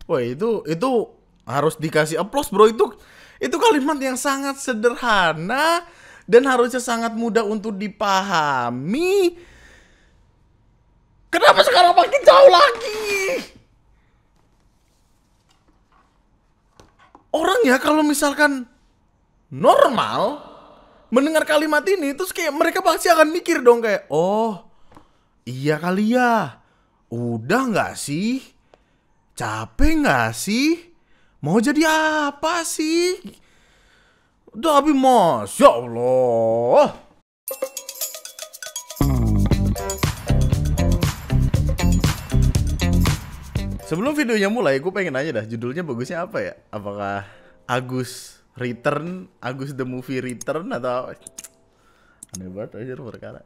Wah, itu harus dikasih applause, Bro. Itu kalimat yang sangat sederhana dan harusnya sangat mudah untuk dipahami. Kenapa sekarang makin jauh lagi? Orang ya kalau misalkan normal mendengar kalimat ini terus kayak mereka pasti akan mikir dong kayak, "Oh, iya kali ya. Udah nggak sih? Capek nggak sih? Mau jadi apa sih?" Tapi Masya Allah. Sebelum videonya mulai, gue pengen nanya dah, judulnya bagusnya apa ya? Apakah Agus Return, Agus the Movie Return, atau aneh banget aja perkara.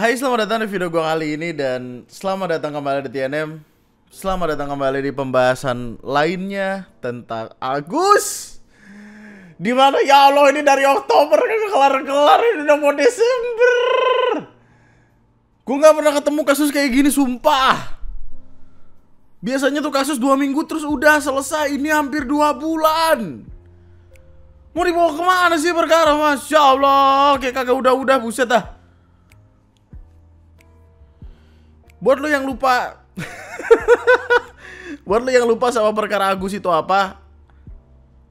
Hai, selamat datang di video gue kali ini dan selamat datang kembali di TNM. Selamat datang kembali di pembahasan lainnya tentang Agus. Dimana ya Allah, ini dari Oktober kan kelar-kelar, ini udah mau Desember. Gue gak pernah ketemu kasus kayak gini, sumpah. Biasanya tuh kasus 2 minggu terus udah selesai. Ini hampir 2 bulan. Mau dibawa kemana sih perkara? Masya Allah, kayak kagak udah buset dah. Buat lo yang lupa buat lo yang lupa sama perkara Agus itu apa,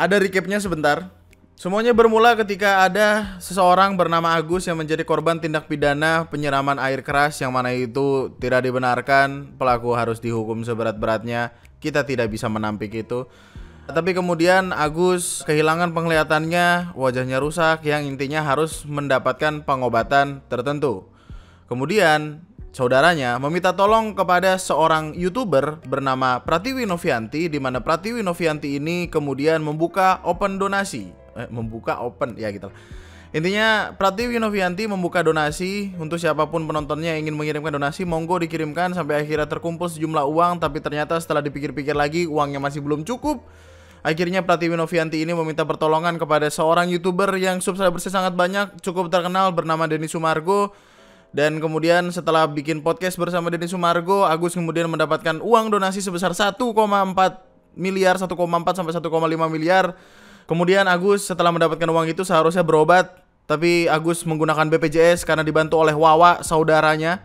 ada recapnya sebentar. Semuanya bermula ketika ada seseorang bernama Agus yang menjadi korban tindak pidana penyiraman air keras, yang mana itu tidak dibenarkan. Pelaku harus dihukum seberat-beratnya. Kita tidak bisa menampik itu. Tapi kemudian Agus kehilangan penglihatannya, wajahnya rusak, yang intinya harus mendapatkan pengobatan tertentu. Kemudian saudaranya meminta tolong kepada seorang YouTuber bernama Pratiwi Novianti, di mana Pratiwi Novianti ini kemudian membuka open donasi. Intinya Pratiwi Novianti membuka donasi untuk siapapun penontonnya yang ingin mengirimkan donasi, monggo dikirimkan, sampai akhirnya terkumpul sejumlah uang. Tapi ternyata setelah dipikir-pikir lagi, uangnya masih belum cukup. Akhirnya Pratiwi Novianti ini meminta pertolongan kepada seorang YouTuber yang subscribersnya sangat banyak, cukup terkenal, bernama Denny Sumargo. Dan kemudian setelah bikin podcast bersama Denny Sumargo, Agus kemudian mendapatkan uang donasi sebesar 1,4 miliar, 1,4 sampai 1,5 miliar. Kemudian Agus setelah mendapatkan uang itu seharusnya berobat, tapi Agus menggunakan BPJS karena dibantu oleh Wawa, saudaranya,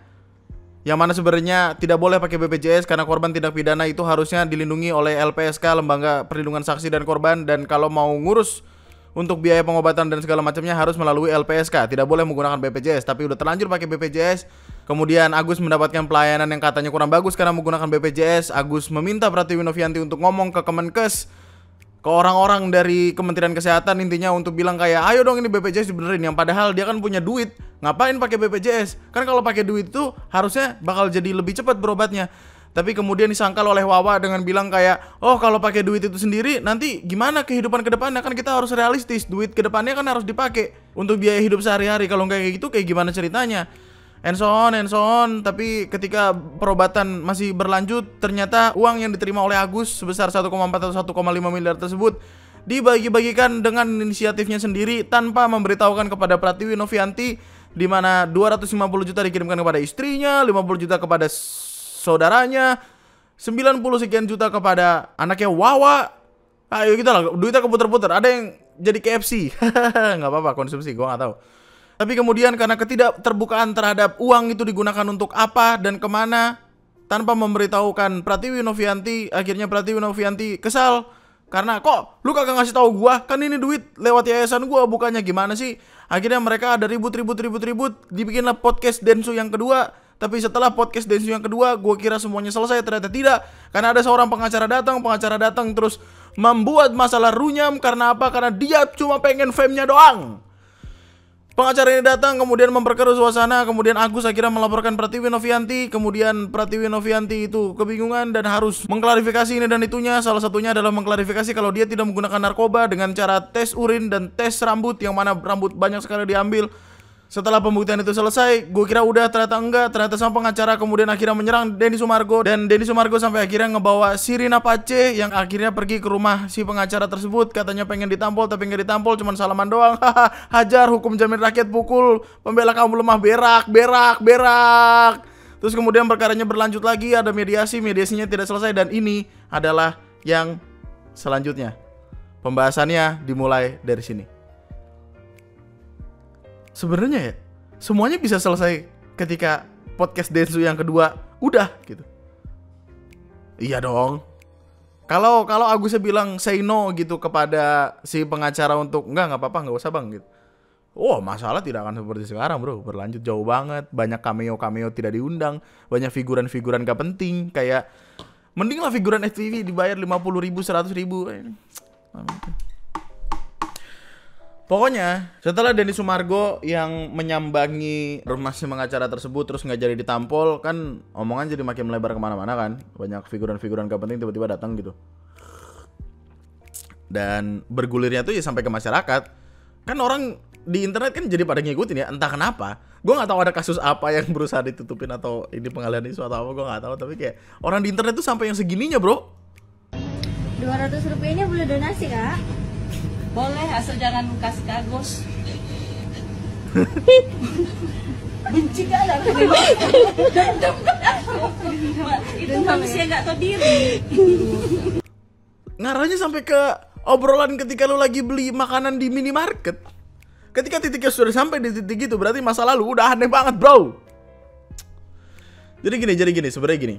yang mana sebenarnya tidak boleh pakai BPJS karena korban tindak pidana itu harusnya dilindungi oleh LPSK, Lembaga Perlindungan Saksi dan Korban. Dan kalau mau ngurus untuk biaya pengobatan dan segala macamnya harus melalui LPSK, tidak boleh menggunakan BPJS. Tapi udah terlanjur pakai BPJS. Kemudian Agus mendapatkan pelayanan yang katanya kurang bagus karena menggunakan BPJS. Agus meminta Pratiwi Novianti untuk ngomong ke Kemenkes, ke orang-orang dari Kementerian Kesehatan, intinya untuk bilang kayak, ayo dong ini BPJS dibenerin. Yang padahal dia kan punya duit, ngapain pakai BPJS? Kan kalau pakai duit itu harusnya bakal jadi lebih cepat berobatnya. Tapi kemudian disangkal oleh Wawa dengan bilang kayak, oh kalau pakai duit itu sendiri nanti gimana kehidupan kedepannya, kan kita harus realistis, duit kedepannya kan harus dipakai untuk biaya hidup sehari-hari. Kalau nggak kayak gitu kayak gimana ceritanya? And so on. Tapi ketika perobatan masih berlanjut, ternyata uang yang diterima oleh Agus sebesar 1,4 atau 1,5 miliar tersebut dibagi-bagikan dengan inisiatifnya sendiri tanpa memberitahukan kepada Pratiwi Novianti, di mana 250 juta dikirimkan kepada istrinya, 50 juta kepada saudaranya, 90 sekian juta kepada anaknya Wawa. Ayo kita lah, duitnya keputer-puter. Ada yang jadi KFC. Nggak apa-apa, konsumsi, gue nggak tahu. Tapi kemudian karena ketidakterbukaan terhadap uang itu digunakan untuk apa dan kemana tanpa memberitahukan Pratiwi Novianti, akhirnya Pratiwi Novianti kesal karena kok lu kagak ngasih tahu gua, kan ini duit lewat yayasan gua, bukannya gimana sih? Akhirnya mereka ada ribut, dibikinlah podcast Densu yang kedua. Tapi setelah podcast Densu yang kedua, gua kira semuanya selesai, ternyata tidak. Karena ada seorang pengacara datang terus membuat masalah runyam. Karena apa? Karena dia cuma pengen fame-nya doang. Pengacara ini datang kemudian memperkeruh suasana. Kemudian Agus akhirnya melaporkan Pratiwi Novianti. Kemudian Pratiwi Novianti itu kebingungan dan harus mengklarifikasi ini dan itunya. Salah satunya adalah mengklarifikasi kalau dia tidak menggunakan narkoba dengan cara tes urin dan tes rambut, yang mana rambut banyak sekali diambil. Setelah pembuktian itu selesai, gue kira udah, ternyata enggak. Ternyata sang pengacara kemudian akhirnya menyerang Denny Sumargo. Dan Denny Sumargo sampai akhirnya ngebawa Sirina Pace, yang akhirnya pergi ke rumah si pengacara tersebut. Katanya pengen ditampol, tapi nggak ditampol, cuman salaman doang. Hajar, hukum jamin rakyat, pukul, pembela kaum lemah, berak. Terus kemudian perkaranya berlanjut lagi, ada mediasinya tidak selesai, dan ini adalah yang selanjutnya. Pembahasannya dimulai dari sini. Sebenarnya ya, semuanya bisa selesai ketika podcast Densu yang kedua udah gitu. Iya dong. Kalau Agusnya bilang say no gitu kepada si pengacara untuk nggak apa-apa, nggak usah bang gitu. Oh, masalah tidak akan seperti sekarang bro, berlanjut jauh banget, banyak cameo tidak diundang, banyak figuran gak penting, kayak mending lah figuran FTV dibayar 50.000, 100.000. Pokoknya setelah Denny Sumargo yang menyambangi rumah si pengacara tersebut terus nggak jadi ditampol, kan omongan jadi makin melebar kemana-mana kan, banyak figuran gak penting tiba-tiba datang gitu, dan bergulirnya tuh ya sampai ke masyarakat. Kan orang di internet kan jadi pada ngikutin ya, entah kenapa. Gue nggak tahu ada kasus apa yang berusaha ditutupin atau ini pengalihan isu atau apa, gue nggak tahu. Tapi kayak orang di internet tuh sampai yang segininya bro. 200 rupiahnya boleh donasi kak? Boleh, asal jangan kasih ke Agus. Benci gak lah? Itu manusia nggak tahu diri. Ngarahnya sampai ke obrolan ketika lu lagi beli makanan di minimarket. Ketika titiknya sudah sampai di titik itu, berarti masa lalu udah aneh banget bro. Jadi gini, sebenarnya gini.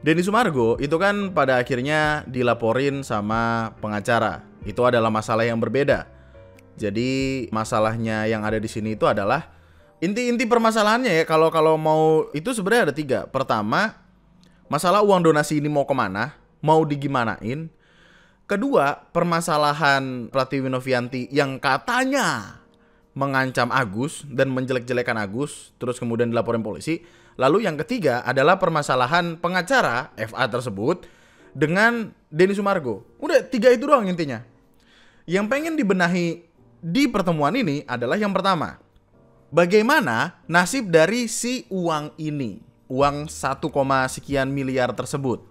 Denny Sumargo itu kan pada akhirnya dilaporin sama pengacara. Itu adalah masalah yang berbeda. Jadi masalahnya yang ada di sini itu adalah inti permasalahannya ya. Kalau mau itu sebenarnya ada 3. Pertama, masalah uang donasi ini mau kemana, mau digimanain. Kedua, permasalahan Pratiwi Novianti yang katanya mengancam Agus dan menjelek-jelekan Agus, terus kemudian dilaporin polisi. Lalu yang ketiga adalah permasalahan pengacara FA tersebut dengan Denny Sumargo. Udah 3 itu doang intinya. Yang pengen dibenahi di pertemuan ini adalah yang pertama, bagaimana nasib dari si uang ini, uang 1, sekian miliar tersebut.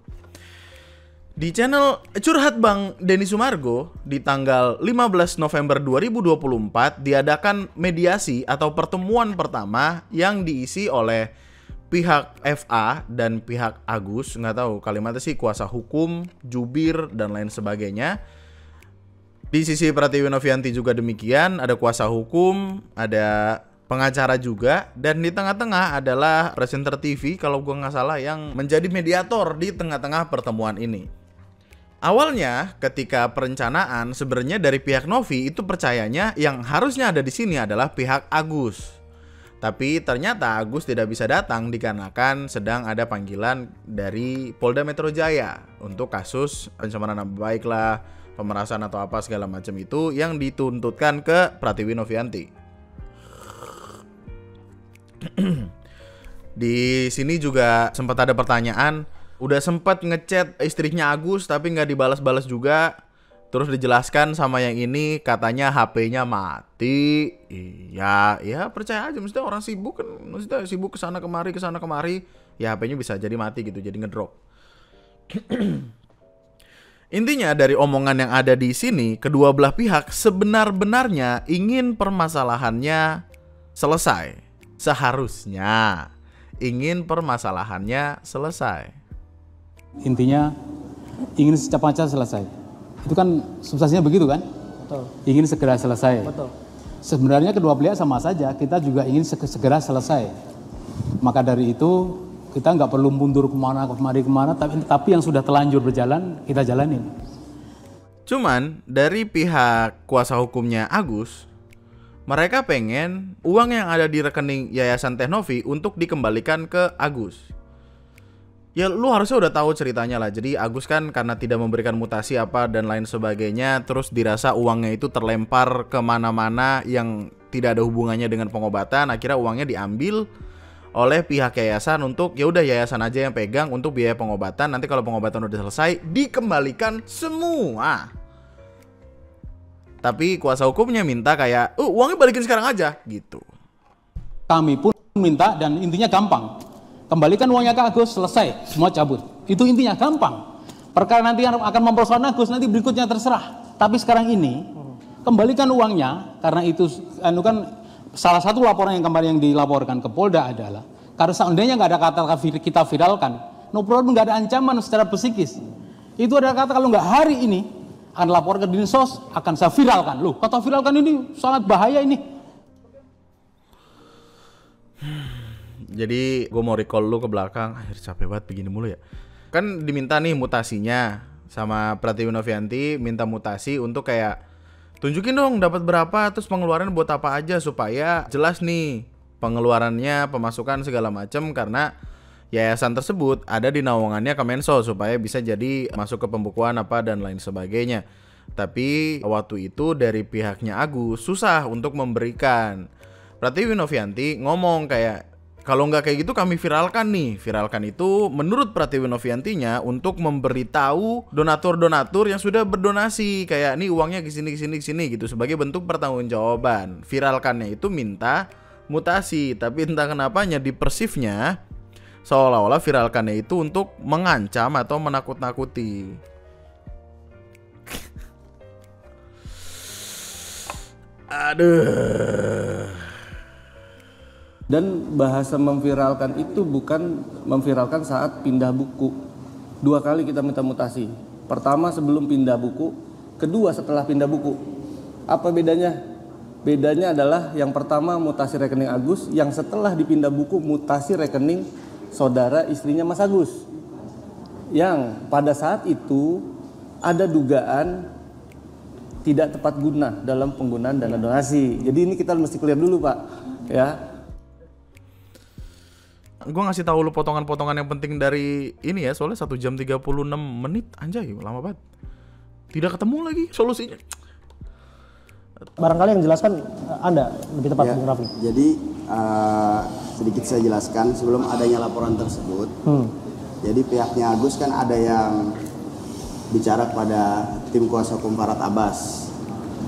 Di channel Curhat Bang Denny Sumargo di tanggal 15 November 2024 diadakan mediasi atau pertemuan pertama yang diisi oleh pihak FA dan pihak Agus, nggak tahu kalimatnya sih, kuasa hukum, jubir dan lain sebagainya. Di sisi Pratiwi Novianti juga demikian, ada kuasa hukum, ada pengacara juga, dan di tengah-tengah adalah presenter TV kalau gue nggak salah yang menjadi mediator di tengah-tengah pertemuan ini. Awalnya ketika perencanaan sebenarnya dari pihak Novi itu percayanya yang harusnya ada di sini adalah pihak Agus. Tapi ternyata Agus tidak bisa datang dikarenakan sedang ada panggilan dari Polda Metro Jaya untuk kasus pencemaran nama baik lah, pemerasan atau apa segala macam itu yang dituntutkan ke Pratiwi Novianti. Di sini juga sempat ada pertanyaan, udah sempat ngechat istrinya Agus tapi nggak dibalas-balas juga. Terus dijelaskan sama yang ini katanya HP-nya mati. Iya, ya percaya aja, maksudnya orang sibuk kan, maksudnya sibuk kesana kemari, ya HP-nya bisa jadi mati gitu, jadi ngedrop. Intinya dari omongan yang ada di sini, kedua belah pihak sebenar-benarnya ingin permasalahannya selesai. Seharusnya ingin permasalahannya selesai. Intinya ingin secepatnya selesai. Itu kan substansinya begitu kan? Betul. Ingin segera selesai. Betul. Sebenarnya kedua belah sama saja, kita juga ingin segera selesai. Maka dari itu kita nggak perlu mundur kemana, tapi yang sudah telanjur berjalan, kita jalanin. Cuman dari pihak kuasa hukumnya Agus, mereka pengen uang yang ada di rekening Yayasan Teknovi untuk dikembalikan ke Agus. Ya lu harusnya udah tahu ceritanya lah. Jadi Agus kan karena tidak memberikan mutasi apa dan lain sebagainya, terus dirasa uangnya itu terlempar kemana-mana yang tidak ada hubungannya dengan pengobatan. Akhirnya uangnya diambil oleh pihak yayasan untuk ya udah yayasan aja yang pegang untuk biaya pengobatan. Nanti kalau pengobatan udah selesai dikembalikan semua. Tapi kuasa hukumnya minta kayak, uangnya balikin sekarang aja gitu. Kami pun minta dan intinya gampang. Kembalikan uangnya ke Agus, selesai, semua cabut. Itu intinya gampang. Perkara nanti akan mempersoalkan Agus, nanti berikutnya terserah. Tapi sekarang ini, kembalikan uangnya, karena itu kan salah satu laporan yang kemarin yang dilaporkan ke Polda adalah Kalau seandainya nggak ada kata kita viralkan, no problem, nggak ada ancaman secara psikis. Itu adalah kata kalau nggak hari ini akan lapor ke Dinsos, akan saya viralkan. Loh, kata viralkan ini sangat bahaya ini. Jadi gue mau recall lu ke belakang. Akhir capek banget begini mulu ya. Kan diminta nih mutasinya sama Pratiwi Novianti, minta mutasi untuk kayak tunjukin dong dapat berapa, terus pengeluaran buat apa aja supaya jelas nih pengeluarannya, pemasukan segala macam, karena yayasan tersebut ada di naungannya Kemensos supaya bisa jadi masuk ke pembukuan apa dan lain sebagainya. Tapi waktu itu dari pihaknya Agus susah untuk memberikan. Pratiwi Novianti ngomong kayak kalau nggak kayak gitu kami viralkan nih. Viralkan itu menurut Pratiwi Noviantinya untuk memberitahu donatur-donatur yang sudah berdonasi kayak nih uangnya kesini gitu sebagai bentuk pertanggungjawaban. Viralkannya itu minta mutasi, tapi entah kenapanya di persifnya seolah-olah viralkannya itu untuk mengancam atau menakut-nakuti. Aduh. Dan bahasa memviralkan itu bukan memviralkan saat pindah buku. 2 kali kita minta mutasi. Pertama sebelum pindah buku, kedua setelah pindah buku. Apa bedanya? Bedanya adalah yang pertama mutasi rekening Agus, yang setelah dipindah buku mutasi rekening saudara istrinya Mas Agus. Yang pada saat itu ada dugaan tidak tepat guna dalam penggunaan dana donasi. Jadi ini kita mesti clear dulu, Pak. Ya. Gue ngasih tahu lu potongan-potongan yang penting dari ini ya, soalnya 1 jam 36 menit, anjay lama banget. Tidak ketemu lagi solusinya. Barangkali yang jelaskan Anda lebih tepat, ya, Bung Raffi. Jadi sedikit saya jelaskan sebelum adanya laporan tersebut. Jadi pihaknya Agus kan ada yang bicara kepada tim kuasa hukum Farhad Abbas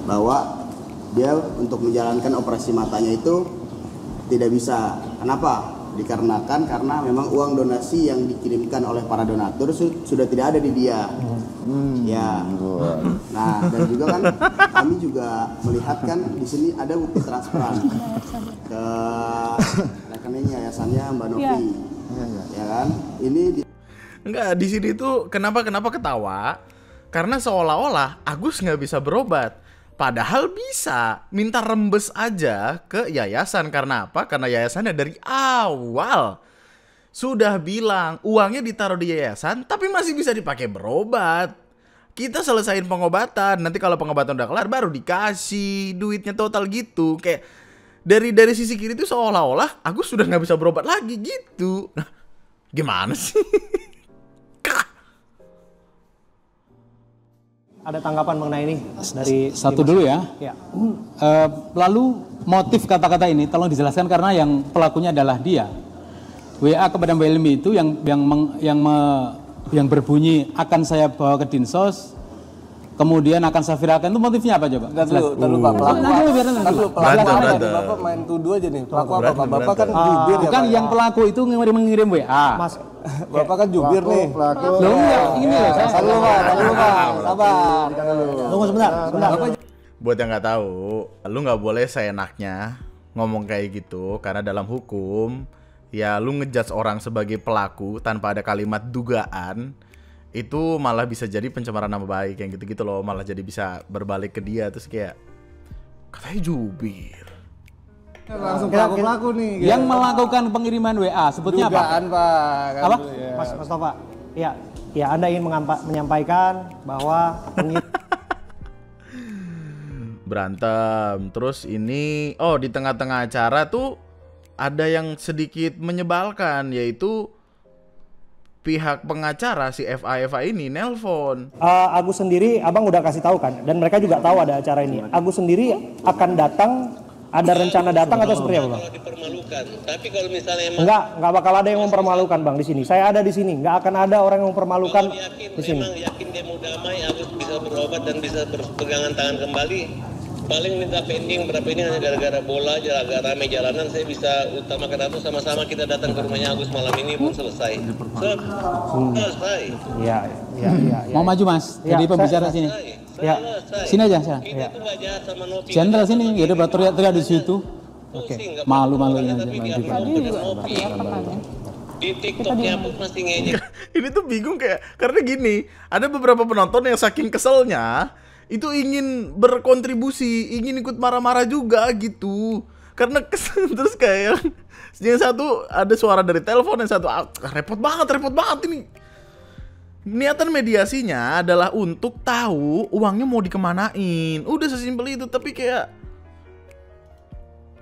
bahwa dia untuk menjalankan operasi matanya itu tidak bisa. Kenapa? Dikarenakan karena memang uang donasi yang dikirimkan oleh para donatur sudah tidak ada di dia. Ya. Nah, dan juga kan kami juga melihat kan di sini ada bukti transferan ke rekening yayasannya Mbak Novi. Ya kan? Ini Enggak, di sini tuh kenapa ketawa? Karena seolah-olah Agus nggak bisa berobat. Padahal bisa, minta rembes aja ke yayasan. Karena apa? Karena yayasannya dari awal sudah bilang uangnya ditaruh di yayasan, tapi masih bisa dipakai berobat. Kita selesain pengobatan, nanti kalau pengobatan udah kelar baru dikasih duitnya total gitu. Kayak dari sisi kiri itu seolah-olah Agus sudah nggak bisa berobat lagi gitu. Nah, gimana sih? Ada tanggapan mengenai ini dari Satu dulu ya. Ya. Lalu motif kata-kata ini tolong dijelaskan karena yang pelakunya adalah dia. WA kepada Mbak Elmi itu yang berbunyi akan saya bawa ke Dinsos, kemudian akan saya viralkan, itu motifnya apa coba? Terlalu Pak. Berantem. Bapak main tuduh aja nih. Pelaku apa Pak? Bapak kan jubir ya Bukan Pak. yang pelaku itu mengirim WA. Mas, Bapak kan jubir nih. Loh enggak, ini loh saya. Sabar Pak. Sabar. tunggu sebentar. Buat yang nggak tahu, lu nggak boleh seenaknya ngomong kayak gitu karena dalam hukum ya lu ngejudge orang sebagai pelaku tanpa ada kalimat dugaan itu malah bisa jadi pencemaran nama baik yang gitu-gitu loh, malah jadi bisa berbalik ke dia terus kayak katanya jubir. Langsung pelaku nih. Yang melakukan pengiriman WA sebutnya dugaan, apa? Pak. Kan Apa? ya. Mas Tova. Ya, Anda ingin menyampaikan bahwa Berantem. Terus ini di tengah-tengah acara tuh ada yang sedikit menyebalkan, yaitu pihak pengacara si FA ini nelpon. Agus sendiri, abang udah kasih tahu kan, dan mereka juga tahu ada acara ini. Agus sendiri akan datang, ada rencana datang atau seperti apa, Bang? Kalau dipermalukan, tapi kalau misalnya emang Enggak bakal ada yang mempermalukan, Bang, di sini. Saya ada di sini, nggak akan ada orang yang mempermalukan di sini. emang yakin dia mau damai, Agus bisa berobat dan bisa berpegangan tangan kembali. Paling minta pending berapa ini hanya gara-gara bola aja, agak ramai jalanan, saya bisa utamakan atau sama-sama kita datang ke rumahnya Agus malam ini pun selesai. Selesai. Iya. Mau maju Mas, Ya, jadi pembicara sini. Ya. Selesai. Sini aja saya. Ini tuh gak jahat sama Novi. Jenderal sini, ya udah teriak-teriak di situ. Pusing, nggak Malu-maluin pernah, aja tapi nanti. dia ngopi. Di TikToknya pun masih ngejek. Ini tuh bingung kayak karena gini, ada beberapa penonton yang saking keselnya itu ingin berkontribusi, ingin ikut marah-marah juga gitu. Karena kesel terus kayak yang satu ada suara dari telepon, yang satu repot banget ini. Niatan mediasinya adalah untuk tahu uangnya mau dikemanain. Udah sesimpel itu, tapi kayak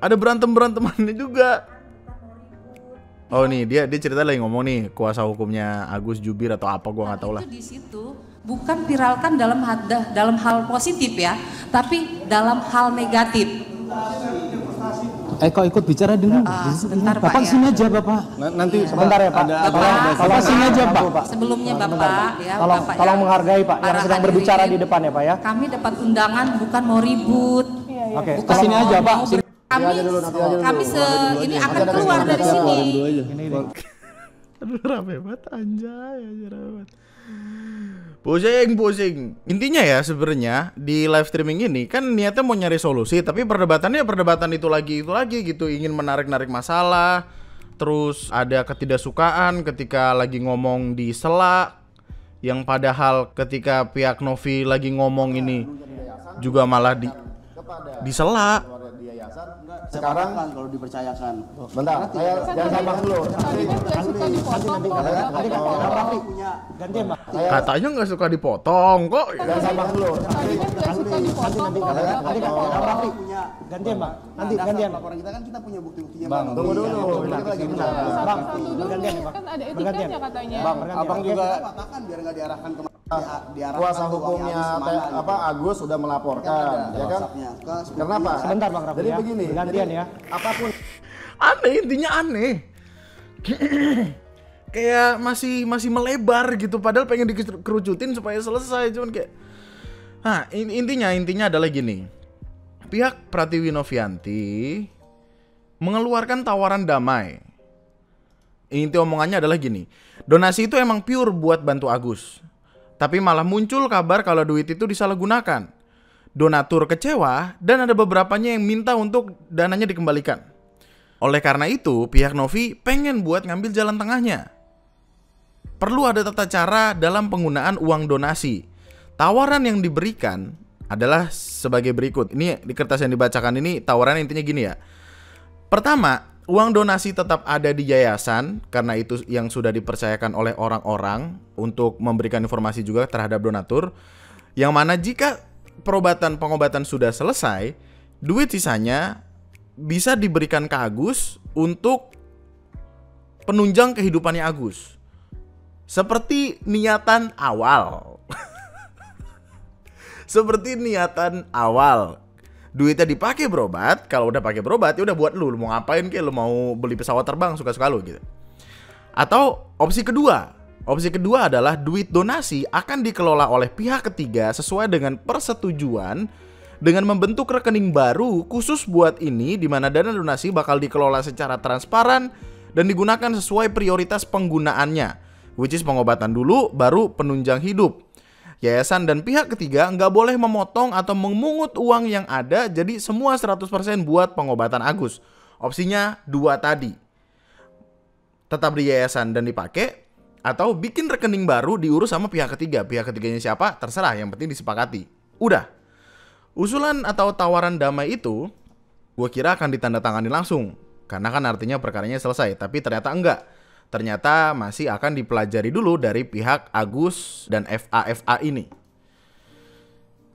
ada berantem-berantemannya juga. Oh nih dia cerita lagi ngomong nih kuasa hukumnya Agus Jubir atau apa gua nggak tahu lah. Itu di situ bukan viralkan dalam hal positif ya, tapi dalam hal negatif. Kok ikut bicara dulu? Sebentar Bapak Pak sini ya. aja Bapak. Nanti Sebentar ya Pak. Bapak sini aja Pak. Sebelumnya Bapak ya, Bapak Tolong ya, menghargai Pak yang para sedang berbicara hadirin. di depan ya Pak ya. Kami dapat undangan bukan mau ribut. Oke. Bukan Sini mau- aja, Pak. mau ber- Kami ini akan keluar dari sini. Aduh rame banget anjay, rame banget. Pusing. Intinya ya sebenarnya di live streaming ini kan niatnya mau nyari solusi, tapi perdebatannya perdebatan itu lagi gitu, ingin menarik-narik masalah. Terus ada ketidaksukaan ketika lagi ngomong di sela, yang padahal ketika pihak Novi lagi ngomong ini juga malah di sela. Sekarang kan kalau dipercayakan. Bentar, saya jangan sabar dulu. Gantian Pak. Katanya nggak suka dipotong kok. Jangan sabar dulu. Gantian Pak. Nanti gantian. Laporan kita kan kita punya bukti-buktinya. Bang, Tunggu dulu. Kita lagi bicara. Bang, bergantian Pak. Kan ada etiketnya katanya. Bang, abang juga Katakan biar nggak diarahkan ke kuasa hukumnya Agus sudah melaporkan, ya kan? Kenapa? Sebentar Bang Raffi Jadi ya. begini, Bergantian ya. apapun Aneh, intinya aneh. Kayak masih melebar gitu, padahal pengen dikerucutin supaya selesai, cuman kayak nah intinya adalah gini. Pihak Pratiwi Novianti mengeluarkan tawaran damai. Inti omongannya adalah gini, donasi itu emang pure buat bantu Agus, tapi malah muncul kabar kalau duit itu disalahgunakan. Donatur kecewa dan ada beberapanya yang minta untuk dananya dikembalikan. Oleh karena itu, pihak Novi pengen buat ngambil jalan tengahnya. Perlu ada tata cara dalam penggunaan uang donasi. Tawaran yang diberikan adalah sebagai berikut. Ini di kertas yang dibacakan ini tawaran intinya gini ya. Pertama, uang donasi tetap ada di yayasan karena itu yang sudah dipercayakan oleh orang-orang untuk memberikan informasi juga terhadap donatur. Yang mana jika pengobatan sudah selesai, duit sisanya bisa diberikan ke Agus untuk penunjang kehidupannya Agus. Seperti niatan awal. Seperti niatan awal. Duitnya dipakai berobat, kalau udah pakai berobat ya udah buat lu mau ngapain kayak lu mau beli pesawat terbang suka-suka lu gitu. Atau opsi kedua adalah duit donasi akan dikelola oleh pihak ketiga sesuai dengan persetujuan dengan membentuk rekening baru khusus buat ini di mana dana donasi bakal dikelola secara transparan dan digunakan sesuai prioritas penggunaannya, which is pengobatan dulu baru penunjang hidup. Yayasan dan pihak ketiga nggak boleh memotong atau memungut uang yang ada, jadi semua 100% buat pengobatan Agus. Opsinya dua tadi. Tetap di yayasan dan dipakai, atau bikin rekening baru diurus sama pihak ketiga. Pihak ketiganya siapa? Terserah, yang penting disepakati. Udah. Usulan atau tawaran damai itu gue kira akan ditandatangani langsung, karena kan artinya perkaranya selesai. Tapi ternyata enggak. Ternyata masih akan dipelajari dulu dari pihak Agus dan FA ini.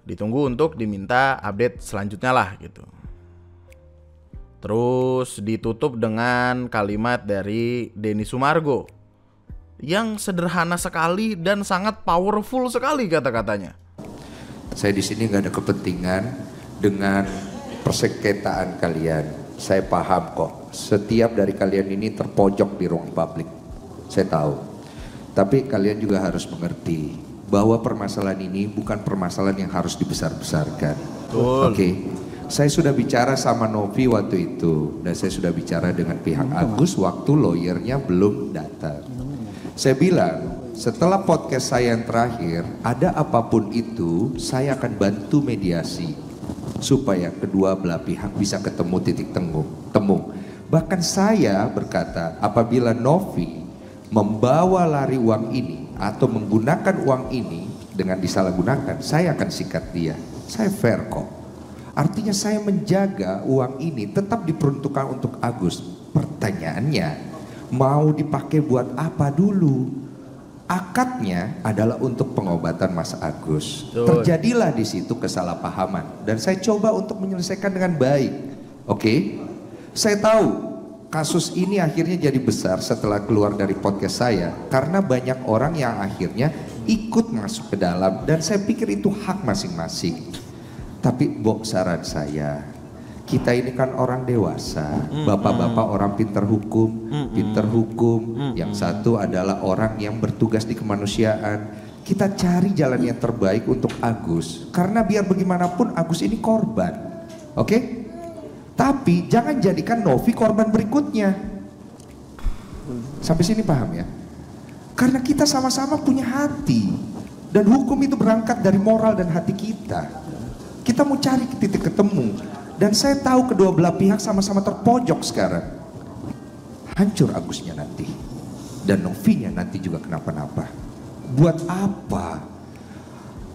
Ditunggu untuk diminta update selanjutnya lah gitu. Terus ditutup dengan kalimat dari Denny Sumargo yang sederhana sekali dan sangat powerful sekali kata-katanya. Saya di sini nggak ada kepentingan dengan persengketaan kalian. Saya paham kok. Setiap dari kalian ini terpojok di ruang publik. Saya tahu. Tapi kalian juga harus mengerti bahwa permasalahan ini bukan permasalahan yang harus dibesar-besarkan. Oke. Saya sudah bicara sama Novi waktu itu dan saya sudah bicara dengan pihak Agus waktu lawyernya belum datang. Saya bilang, setelah podcast saya yang terakhir, ada apapun itu, saya akan bantu mediasi. supaya kedua belah pihak bisa ketemu titik temu. Bahkan saya berkata, apabila Novi membawa lari uang ini atau menggunakan uang ini dengan disalahgunakan, saya akan sikat dia. Saya fair kok. Artinya saya menjaga uang ini tetap diperuntukkan untuk Agus. Pertanyaannya, mau dipakai buat apa dulu? Akadnya adalah untuk pengobatan Mas Agus. Terjadilah di situ kesalahpahaman dan saya coba untuk menyelesaikan dengan baik. Oke? Saya tahu kasus ini akhirnya jadi besar setelah keluar dari podcast saya karena banyak orang yang akhirnya ikut masuk ke dalam dan saya pikir itu hak masing-masing. Tapi saran saya, kita ini kan orang dewasa, bapak-bapak orang pintar hukum, yang satu adalah orang yang bertugas di kemanusiaan. Kita cari jalan yang terbaik untuk Agus, karena biar bagaimanapun Agus ini korban, oke? Tapi jangan jadikan Novi korban berikutnya. Sampai sini paham ya? Karena kita sama-sama punya hati, dan hukum itu berangkat dari moral dan hati kita. Kita mau cari titik ketemu. Dan saya tahu kedua belah pihak sama-sama terpojok sekarang. Hancur Agusnya nanti. Dan Novinya nanti juga kenapa-napa. Buat apa?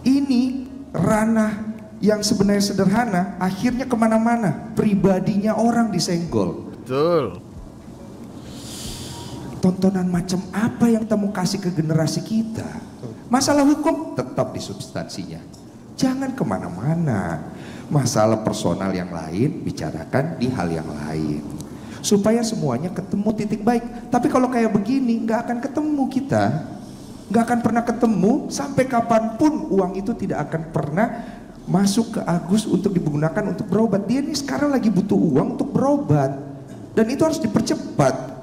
Ini ranah yang sebenarnya sederhana, akhirnya kemana-mana. Pribadinya orang disenggol. Betul. Tontonan macam apa yang kita mau kasih ke generasi kita? Masalah hukum tetap di substansinya. Jangan kemana-mana. Masalah personal yang lain bicarakan di hal yang lain supaya semuanya ketemu titik baik. Tapi kalau kayak begini nggak akan ketemu kita, nggak akan pernah ketemu sampai kapanpun. Uang itu tidak akan pernah masuk ke Agus untuk digunakan untuk berobat. Dia ini sekarang lagi butuh uang untuk berobat dan itu harus dipercepat.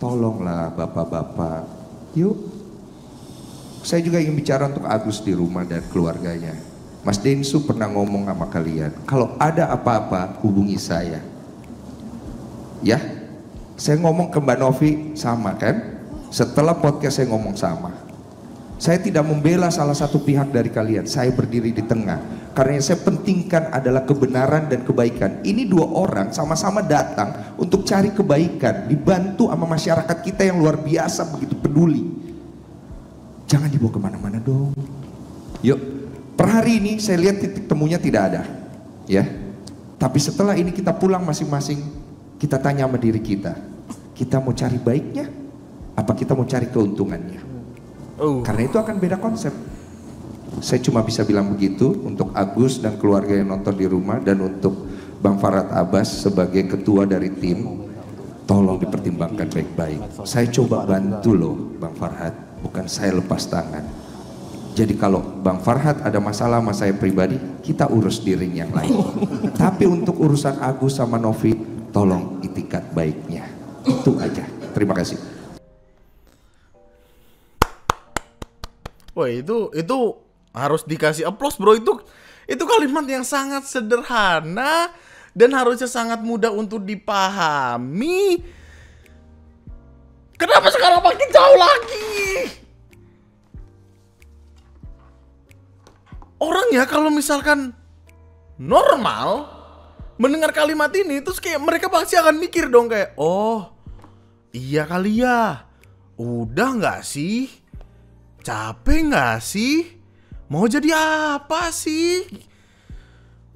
Tolonglah bapak-bapak, yuk. Saya juga ingin bicara untuk Agus di rumah dan keluarganya. Mas Densu pernah ngomong sama kalian, kalau ada apa-apa hubungi saya. Ya, saya ngomong ke Mbak Novi sama kan? Setelah podcast saya ngomong sama. Saya tidak membela salah satu pihak dari kalian, saya berdiri di tengah. Karena yang saya pentingkan adalah kebenaran dan kebaikan. Ini dua orang sama-sama datang untuk cari kebaikan, dibantu sama masyarakat kita yang luar biasa begitu peduli. Jangan dibawa kemana-mana dong. Yuk. Per hari ini saya lihat titik temunya tidak ada, ya. Tapi setelah ini kita pulang masing-masing, kita tanya sama diri kita mau cari baiknya, apa kita mau cari keuntungannya? Karena itu akan beda konsep. Saya cuma bisa bilang begitu untuk Agus dan keluarga yang nonton di rumah dan untuk Bang Farhad Abbas sebagai ketua dari tim, tolong dipertimbangkan baik-baik. Saya coba bantu loh Bang Farhad, bukan saya lepas tangan. Jadi kalau Bang Farhad ada masalah sama saya pribadi, kita urus di ring yang lain. Tapi untuk urusan Agus sama Novi, tolong itikat baiknya. Itu aja. Terima kasih. Wah itu harus dikasih aplaus bro. Itu kalimat yang sangat sederhana dan harusnya sangat mudah untuk dipahami. Kenapa sekarang makin jauh lagi? Orang ya kalau misalkan normal mendengar kalimat ini terus kayak mereka pasti akan mikir dong kayak, oh iya kali ya, udah nggak sih, capek nggak sih, mau jadi apa sih?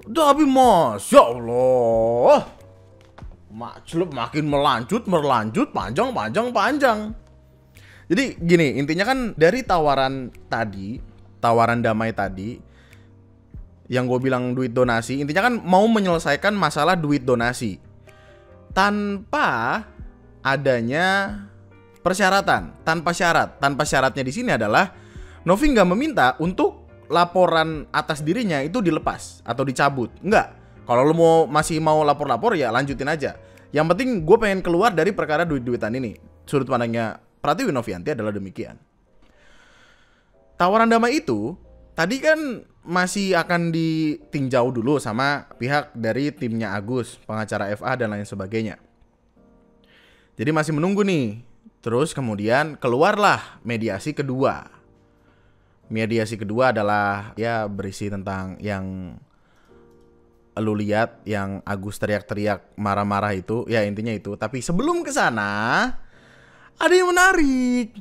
Tapi masya Allah, makin melanjut panjang. Jadi gini, intinya kan dari tawaran damai tadi yang gue bilang duit donasi, intinya kan mau menyelesaikan masalah duit donasi tanpa adanya persyaratan, tanpa syaratnya di sini adalah Novi nggak meminta untuk laporan atas dirinya itu dilepas atau dicabut, enggak. Kalau lo masih mau lapor ya lanjutin aja. Yang penting gue pengen keluar dari perkara duit-duitan ini. Sudut pandangnya Pratiwi Novianti adalah demikian. Tawaran damai itu tadi kan masih akan ditinjau dulu sama pihak dari timnya Agus, pengacara FA dan lain sebagainya. Jadi masih menunggu nih. Terus kemudian keluarlah mediasi kedua. Mediasi kedua adalah ya berisi tentang yang lu lihat yang Agus teriak-teriak marah-marah itu, ya intinya itu. Tapi sebelum ke sana, ada yang menarik.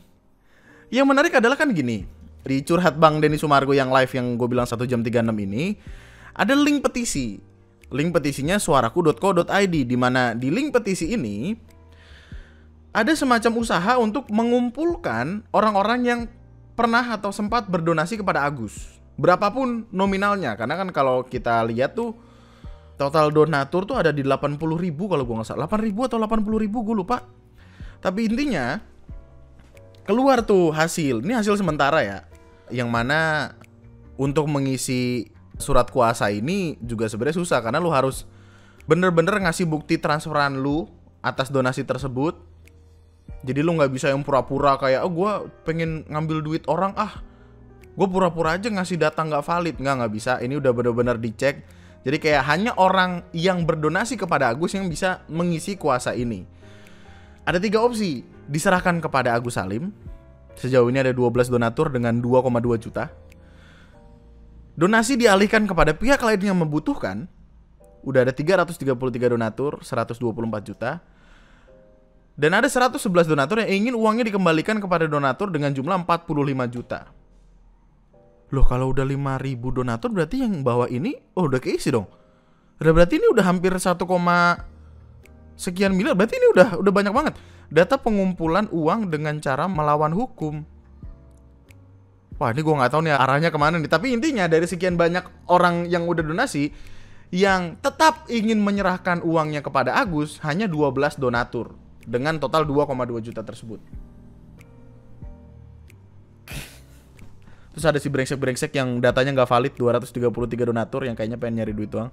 Yang menarik adalah kan gini, di curhat Bang Denny Sumargo yang live yang gue bilang 1 jam 36 ini, ada link petisi. Link petisinya suaraku.co.id, di mana di link petisi ini ada semacam usaha untuk mengumpulkan orang-orang yang pernah atau sempat berdonasi kepada Agus. Berapapun nominalnya, karena kan kalau kita lihat tuh total donatur tuh ada di 80.000 kalau gue nggak salah, 8.000 atau 80.000 gue lupa. Tapi intinya keluar tuh hasil, ini hasil sementara ya, yang mana untuk mengisi surat kuasa ini juga sebenarnya susah, karena lu harus bener-bener ngasih bukti transferan lu atas donasi tersebut. Jadi lu nggak bisa yang pura-pura kayak, oh gue pengen ngambil duit orang, gue pura-pura aja ngasih data nggak valid. Nggak bisa, ini udah bener-bener dicek. Jadi kayak hanya orang yang berdonasi kepada Agus yang bisa mengisi kuasa ini. Ada 3 opsi. Diserahkan kepada Agus Salim. Sejauh ini ada 12 donatur dengan 2,2 juta. Donasi dialihkan kepada pihak lain yang membutuhkan. Udah ada 333 donatur, 124 juta. Dan ada 111 donatur yang ingin uangnya dikembalikan kepada donatur dengan jumlah 45 juta. Loh, kalau udah 5.000 donatur berarti yang bawah ini udah keisi dong. Berarti ini udah hampir 1, sekian miliar. Berarti ini udah banyak banget. Data pengumpulan uang dengan cara melawan hukum. Wah, ini gue nggak tahu nih arahnya kemana nih. Tapi intinya dari sekian banyak orang yang udah donasi, yang tetap ingin menyerahkan uangnya kepada Agus hanya 12 donatur dengan total 2,2 juta tersebut. Terus ada si brengsek-brengsek yang datanya nggak valid, 233 donatur yang kayaknya pengen nyari duit doang.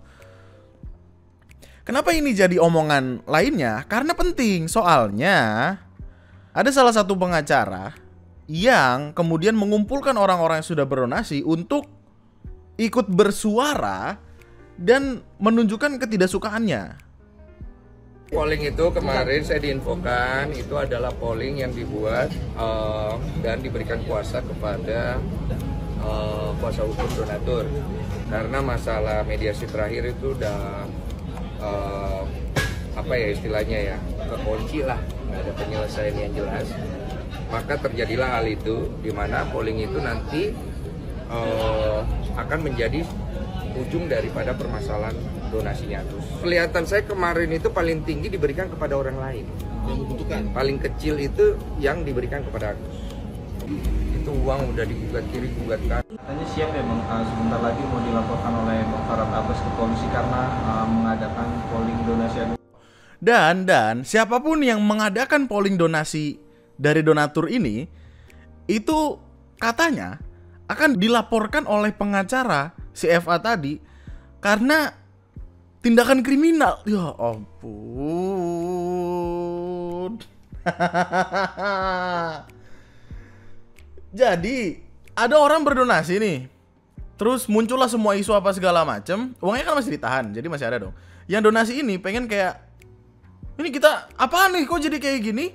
Kenapa ini jadi omongan lainnya? Karena penting, soalnya ada salah satu pengacara yang kemudian mengumpulkan orang-orang yang sudah berdonasi untuk ikut bersuara dan menunjukkan ketidaksukaannya. Polling itu kemarin saya diinfokan itu adalah polling yang dibuat dan diberikan kuasa kepada kuasa hukum donatur, karena masalah mediasi terakhir itu udah apa ya istilahnya ya, kekunci lah, nggak ada penyelesaian yang jelas. Maka terjadilah hal itu, di mana polling itu nanti akan menjadi ujung daripada permasalahan donasinya Agus. Kelihatan saya kemarin itu paling tinggi diberikan kepada orang lain. Yang membutuhkan. Paling kecil itu yang diberikan kepada Agus. Itu uang udah digugat kiri, gugat kanan. Katanya siap ya Bang, sebentar lagi mau dilaporkan oleh Bang Farad Abbas ke polisi karena mengadakan polling donasi Agus. Dan siapapun yang mengadakan polling donasi dari donatur ini, itu katanya akan dilaporkan oleh pengacara si FA tadi karena tindakan kriminal. Ya ampun. Jadi ada orang berdonasi nih, terus muncullah semua isu apa segala macem. Uangnya kan masih ditahan, jadi masih ada dong. Yang donasi ini pengen kayak, ini kita apaan nih kok jadi kayak gini?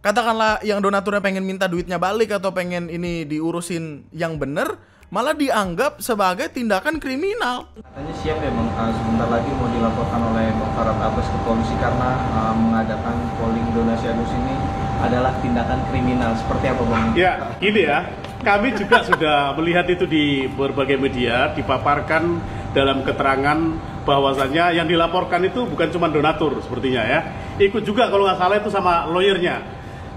Katakanlah yang donaturnya pengen minta duitnya balik atau pengen ini diurusin yang bener, malah dianggap sebagai tindakan kriminal. Katanya siap ya Bang, sebentar lagi mau dilaporkan oleh Bang Farad Abbas ke polisi karena mengadakan polling donasi Agus ini adalah tindakan kriminal. Seperti apa Bang? Ya, gini ya, kami juga sudah melihat itu di berbagai media, dipaparkan dalam keterangan bahwasannya yang dilaporkan itu bukan cuma donatur sepertinya ya, ikut juga kalau nggak salah itu sama lawyernya.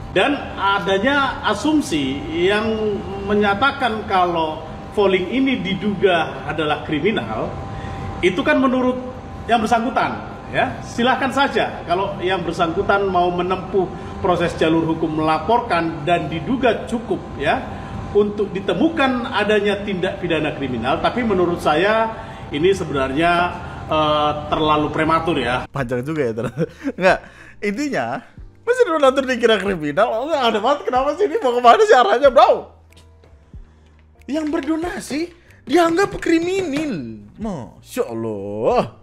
Dan adanya asumsi yang menyatakan kalau polling ini diduga adalah kriminal, itu kan menurut yang bersangkutan ya, silahkan saja kalau yang bersangkutan mau menempuh proses jalur hukum melaporkan dan diduga cukup ya untuk ditemukan adanya tindak pidana kriminal. Tapi menurut saya ini sebenarnya terlalu prematur ya. Panjang juga ya Enggak, intinya masih donatur dikira kriminal. Ada banget, kenapa sih ini mau kemana sih arahnya bro? Yang berdonasi dianggap kriminal. Masya Allah.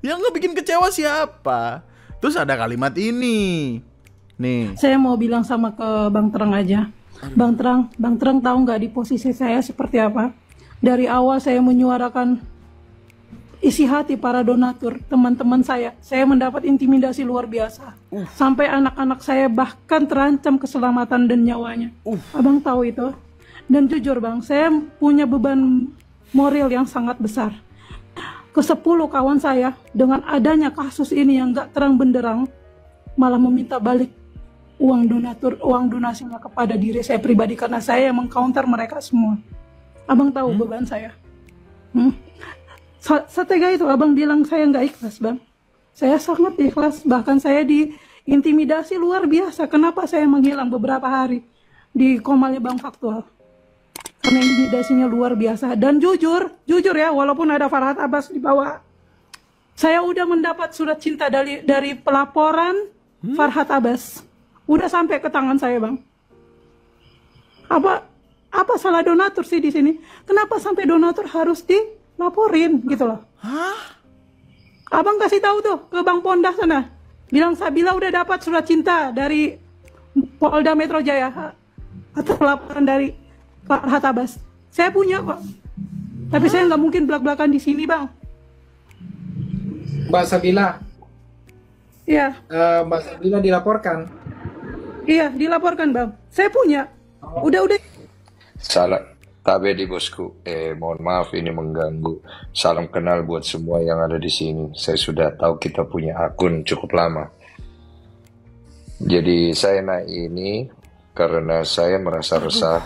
Yang nggak bikin kecewa siapa? Terus ada kalimat ini nih. Saya mau bilang sama ke Bang Terang aja. Bang Terang tahu nggak di posisi saya seperti apa? Dari awal saya menyuarakan isi hati para donatur, teman-teman saya mendapat intimidasi luar biasa. Sampai anak-anak saya bahkan terancam keselamatan dan nyawanya. Abang tahu itu? Dan jujur bang, saya punya beban moral yang sangat besar. Ke-10 kawan saya dengan adanya kasus ini yang gak terang benderang malah meminta balik uang donatur, uang donasinya kepada diri saya pribadi karena saya yang mengcounter mereka semua. Abang tahu beban saya. Setega itu abang bilang saya nggak ikhlas bang. Saya sangat ikhlas, bahkan saya diintimidasi luar biasa. Kenapa saya menghilang beberapa hari di Komalnya Bang Faktual? Karena intimidasinya luar biasa. Dan jujur ya, walaupun ada Farhat Abbas di bawah, saya udah mendapat surat cinta dari pelaporan Farhat Abbas. Udah sampai ke tangan saya bang. Apa salah donatur sih di sini? Kenapa sampai donatur harus dilaporin gitu loh? Abang kasih tahu tuh ke Bang Pondah sana. Bilang Sabila udah dapat surat cinta dari Polda Metro Jaya atas laporan dari Farhat Abbas. Saya punya kok. Tapi saya nggak mungkin belak-belakan di sini bang. Mbak Sabila. Iya. Mbak Sabila dilaporkan. Iya, dilaporkan bang. Saya punya. Udah. Salah. Tabe di bosku. Mohon maaf ini mengganggu. Salam kenal buat semua yang ada di sini. Saya sudah tahu kita punya akun cukup lama. Jadi saya naik ini karena saya merasa resah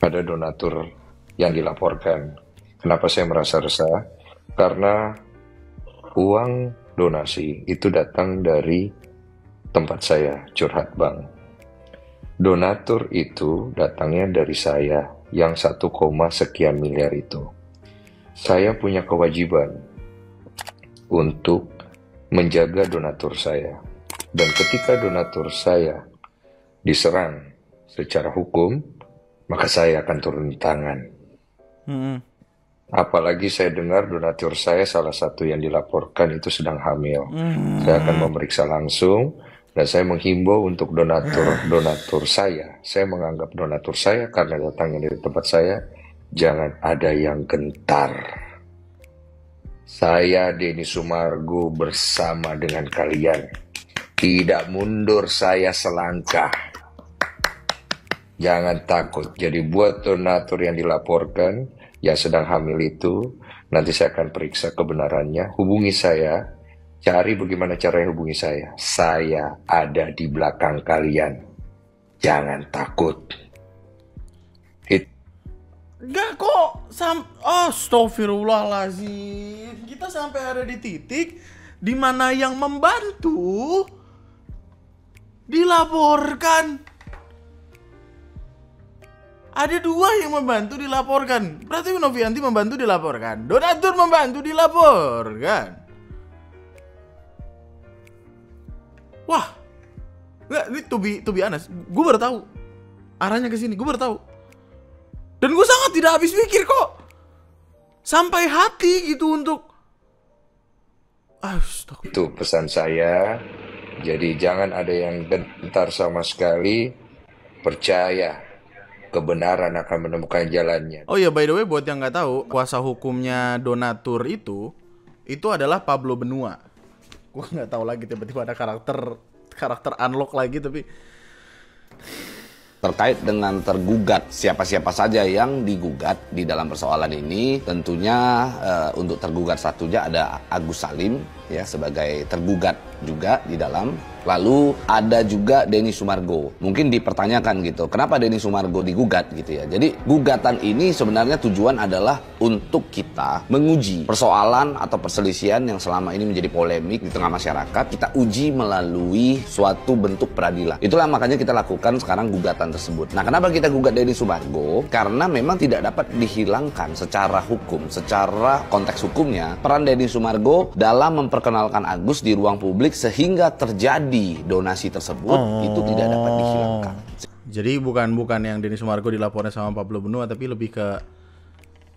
pada donatur yang dilaporkan. Kenapa saya merasa resah? Karena uang donasi itu datang dari tempat saya, Curhat Bang. Donatur itu datangnya dari saya yang 1, sekian miliar itu. Saya punya kewajiban untuk menjaga donatur saya. Dan ketika donatur saya diserang secara hukum, maka saya akan turun tangan. Apalagi saya dengar donatur saya salah satu yang dilaporkan itu sedang hamil. Saya akan memeriksa langsung dan saya menghimbau untuk donatur saya. Saya menganggap donatur saya karena datangnya dari tempat saya, jangan ada yang gentar. Saya Denny Sumargo bersama dengan kalian. Tidak mundur saya selangkah. Jangan takut. Jadi buat donatur yang dilaporkan, yang sedang hamil itu, nanti saya akan periksa kebenarannya. Hubungi saya, cari bagaimana caranya hubungi saya. Saya ada di belakang kalian. Jangan takut. Enggak kok, astagfirullahaladzim. Kita sampai ada di titik di mana yang membantu dilaporkan. Ada 2 yang membantu dilaporkan. Berarti Novianti membantu dilaporkan, donatur membantu dilaporkan. Wah, nggak, ini to be honest, gue baru tahu arahnya ke sini. Gue baru tahu. Dan gue sangat tidak habis pikir kok. Sampai hati gitu untuk itu pesan saya. Jadi jangan ada yang gentar sama sekali. Percaya kebenaran akan menemukan jalannya. Oh ya, by the way, buat yang nggak tahu, kuasa hukumnya donatur itu adalah Pablo Benua. Gue nggak tahu lagi, tiba-tiba ada karakter unlock lagi, tapi terkait dengan tergugat, siapa-siapa saja yang digugat di dalam persoalan ini. Tentunya untuk tergugat satunya ada Agus Salim ya sebagai tergugat juga di dalam. Lalu ada juga Denny Sumargo. Mungkin dipertanyakan gitu, kenapa Denny Sumargo digugat gitu ya. Jadi gugatan ini sebenarnya tujuan adalah untuk kita menguji persoalan atau perselisihan yang selama ini menjadi polemik di tengah masyarakat. Kita uji melalui suatu bentuk peradilan. Itulah makanya kita lakukan sekarang gugatan tersebut. Nah, kenapa kita gugat Denny Sumargo? Karena memang tidak dapat dihilangkan secara hukum, secara konteks hukumnya peran Denny Sumargo dalam memperkenalkan Agus di ruang publik sehingga terjadi donasi tersebut itu tidak dapat dihilangkan. Jadi bukan yang Denny Sumargo dilaporkan sama Pablo Benua, tapi lebih ke